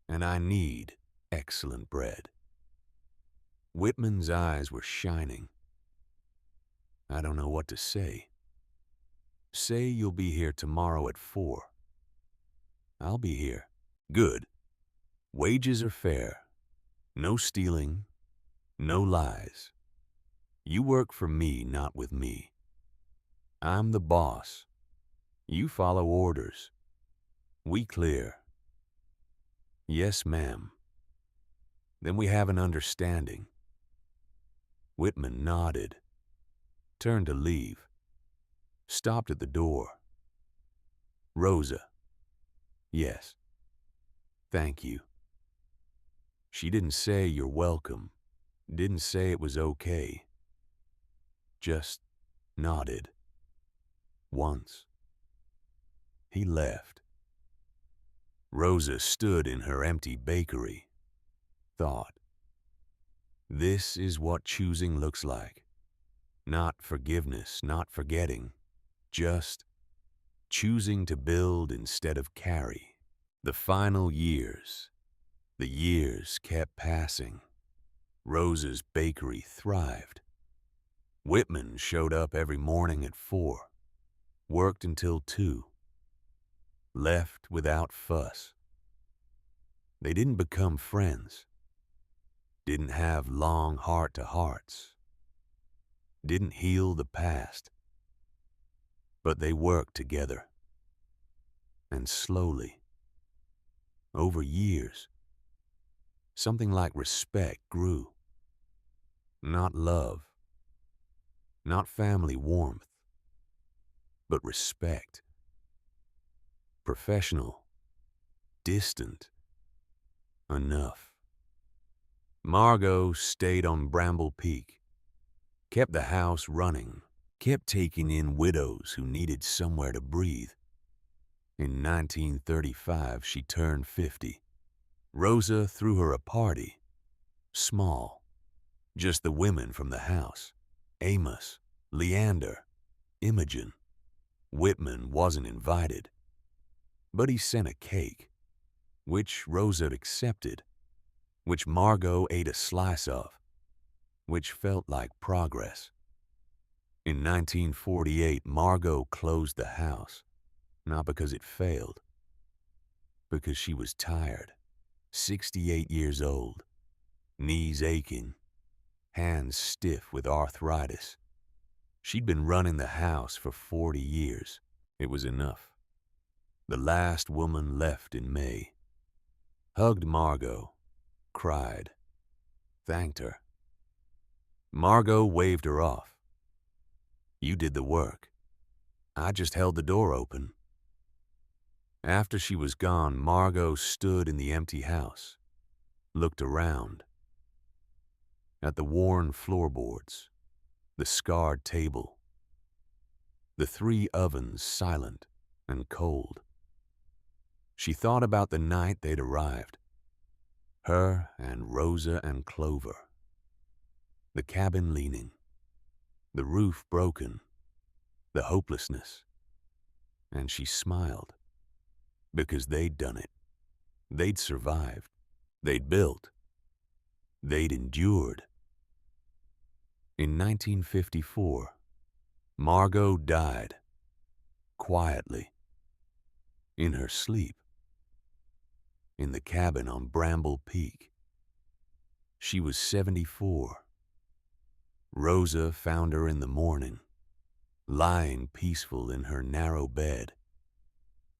And I need excellent bread. Whitman's eyes were shining. I don't know what to say. Say you'll be here tomorrow at 4. I'll be here. Good. Wages are fair. No stealing. No lies. You work for me, not with me. I'm the boss. You follow orders. We clear. Yes, ma'am. Then we have an understanding. Whitman nodded, turned to leave, stopped at the door. Rosa. Yes. Thank you. She didn't say you're welcome, didn't say it was okay. Just nodded. Once. He left. Rosa stood in her empty bakery, thought. This is what choosing looks like. Not forgiveness, not forgetting, just choosing to build instead of carry. The final years, the years kept passing. Rosa's bakery thrived. Whitman showed up every morning at 4, worked until 2, left without fuss. They didn't become friends, didn't have long heart-to-hearts, didn't heal the past, but they worked together. And slowly, over years, something like respect grew. Not love, not family warmth, but respect. Professional, distant, enough. Margot stayed on Bramble Peak, kept the house running, kept taking in widows who needed somewhere to breathe. In 1935, she turned 50. Rosa threw her a party, Small. Just the women from the house. Amos, Leander, Imogen. Whitman wasn't invited, but he sent a cake, which Rosa accepted, which Margot ate a slice of, which felt like progress. In 1948, Margot closed the house, not because it failed, because she was tired, 68 years old, knees aching, hands stiff with arthritis. She'd been running the house for 40 years. It was enough. The last woman left in May. Hugged Margot, cried, thanked her. Margot waved her off. You did the work. I just held the door open. After she was gone, Margot stood in the empty house, looked around. At the worn floorboards, the scarred table, the 3 ovens silent and cold. She thought about the night they'd arrived, her and Rosa and Clover. The cabin leaning, the roof broken, the hopelessness. And she smiled, because they'd done it. They'd survived. They'd built. They'd endured. In 1954, Margot died, quietly, in her sleep, in the cabin on Bramble Peak. She was 74. Rosa found her in the morning, lying peaceful in her narrow bed,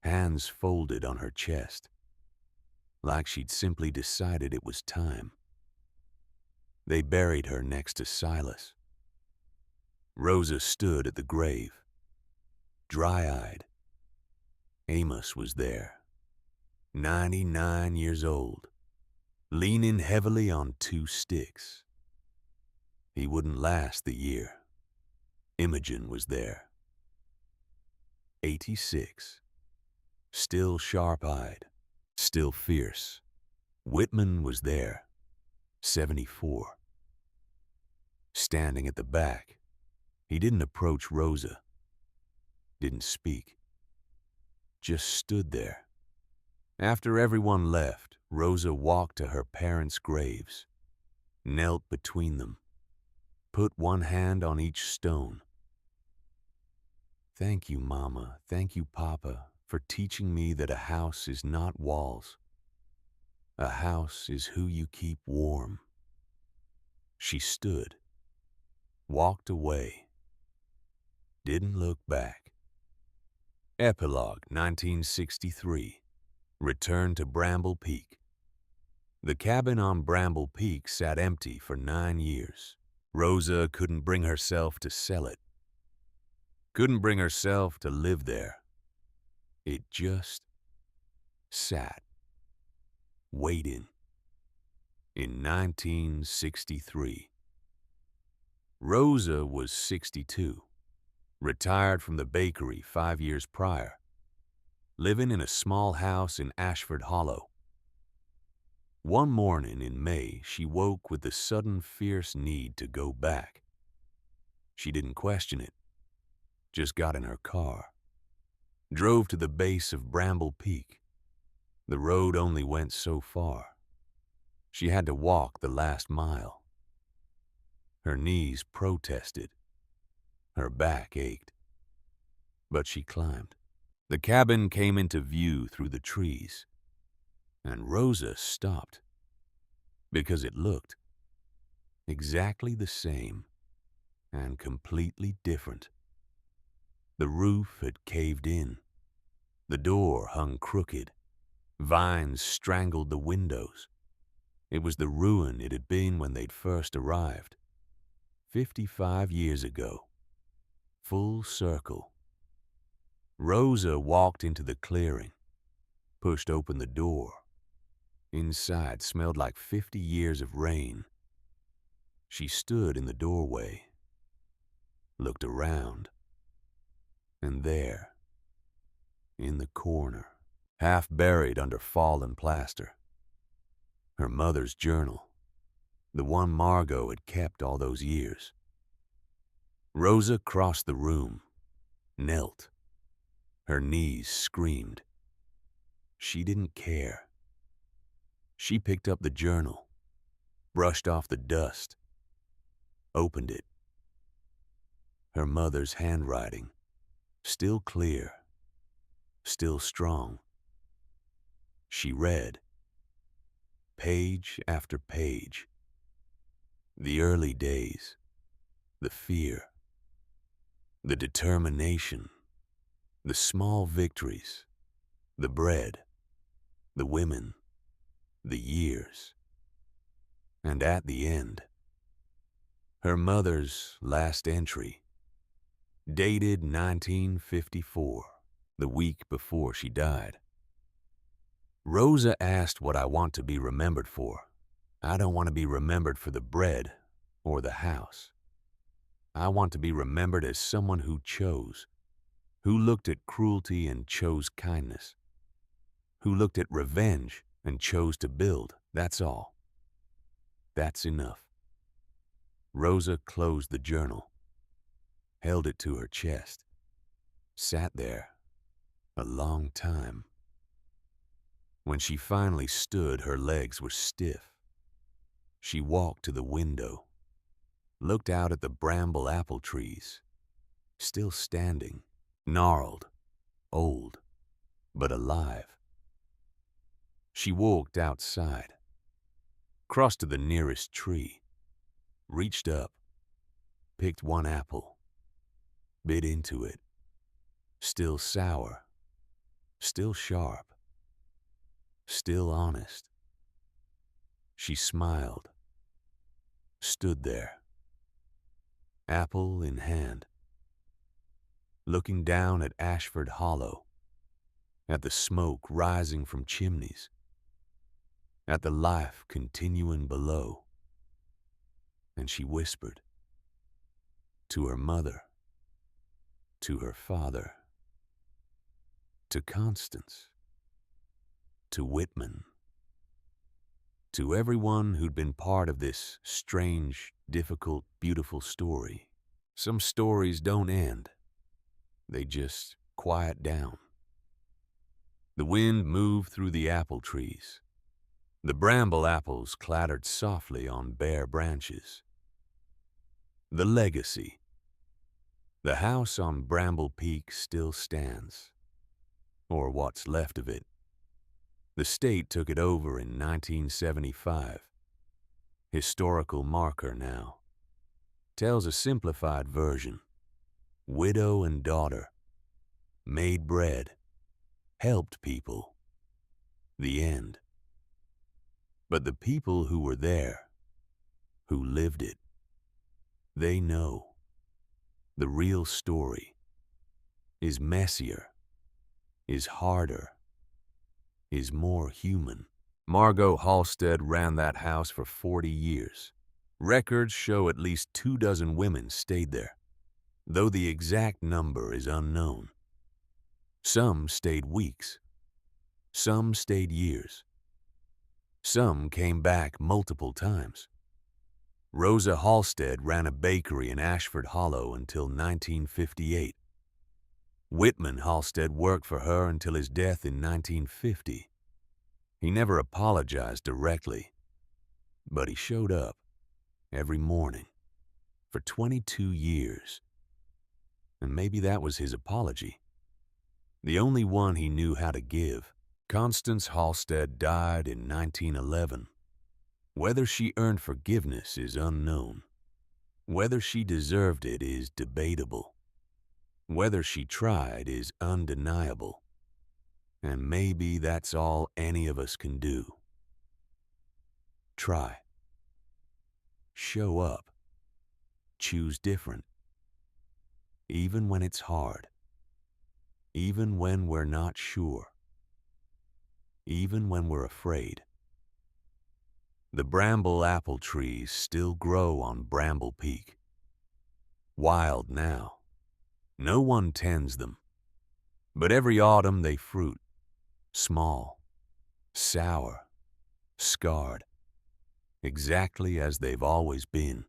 hands folded on her chest, like she'd simply decided it was time. They buried her next to Silas. Rosa stood at the grave, dry-eyed. Amos was there, 99 years old, leaning heavily on 2 sticks. He wouldn't last the year. Imogen was there, 86, still sharp-eyed, still fierce. Whitman was there, 74. Standing at the back, he didn't approach Rosa, didn't speak, just stood there. After everyone left, Rosa walked to her parents' graves, knelt between them, put one hand on each stone. Thank you, Mama, thank you, Papa, for teaching me that a house is not walls. A house is who you keep warm. She stood, walked away, didn't look back. Epilogue 1963. Return to Bramble Peak. The cabin on Bramble Peak sat empty for 9 years. Rosa couldn't bring herself to sell it. Couldn't bring herself to live there. It just sat, waiting. In 1963. Rosa was 62, retired from the bakery 5 years prior, living in a small house in Ashford Hollow. One morning in May, she woke with the sudden fierce need to go back. She didn't question it, just got in her car, drove to the base of Bramble Peak. The road only went so far. She had to walk the last mile. Her knees protested. Her back ached. But she climbed. The cabin came into view through the trees, and Rosa stopped, because it looked exactly the same and completely different. The roof had caved in. The door hung crooked. Vines strangled the windows. It was the ruin it had been when they'd first arrived, 55 years ago. Full circle. Rosa walked into the clearing, pushed open the door. Inside smelled like 50 years of rain. She stood in the doorway, looked around, and there, in the corner, half buried under fallen plaster, her mother's journal. the one Margot had kept all those years. Rosa crossed the room, knelt. Her knees screamed. She didn't care. She picked up the journal, brushed off the dust, opened it. Her mother's handwriting, still clear, still strong. She read, page after page. The early days, the fear, the determination, the small victories, the bread, the women, the years. And at the end, her mother's last entry, dated 1954, the week before she died. Rosa asked what I want to be remembered for. I don't want to be remembered for the bread or the house. I want to be remembered as someone who chose, who looked at cruelty and chose kindness, who looked at revenge and chose to build. That's all. That's enough. Rosa closed the journal, held it to her chest, sat there a long time. When she finally stood, her legs were stiff. She walked to the window, looked out at the bramble apple trees, still standing, gnarled, old, but alive. She walked outside, crossed to the nearest tree, reached up, picked one apple, bit into it, still sour, still sharp, still honest. She smiled, stood there, apple in hand, looking down at Ashford Hollow, at the smoke rising from chimneys, at the life continuing below. And she whispered to her mother, to her father, to Constance, to Whitman, to everyone who'd been part of this strange, difficult, beautiful story. Some stories don't end. They just quiet down. The wind moved through the apple trees. The bramble apples clattered softly on bare branches. The legacy. The house on Bramble Peak still stands, or what's left of it. The state took it over in 1975. Historical marker now. Tells a simplified version. Widow and daughter. Made bread. Helped people. The end. But the people who were there, who lived it, they know. The real story is messier, is harder, is more human. Margot Halstead ran that house for 40 years. Records show at least 24 women stayed there, though the exact number is unknown. Some stayed weeks. Some stayed years. Some came back multiple times. Rosa Halstead ran a bakery in Ashford Hollow until 1958. Whitman Halstead worked for her until his death in 1950. He never apologized directly, but he showed up every morning for 22 years. And maybe that was his apology, the only one he knew how to give. Constance Halstead died in 1911. Whether she earned forgiveness is unknown. Whether she deserved it is debatable. Whether she tried is undeniable. And maybe that's all any of us can do. Try. Show up. Choose different. Even when it's hard. Even when we're not sure. Even when we're afraid. The bramble apple trees still grow on Bramble Peak. Wild now. No one tends them. But every autumn they fruit. Small. Sour. Scarred. exactly as they've always been.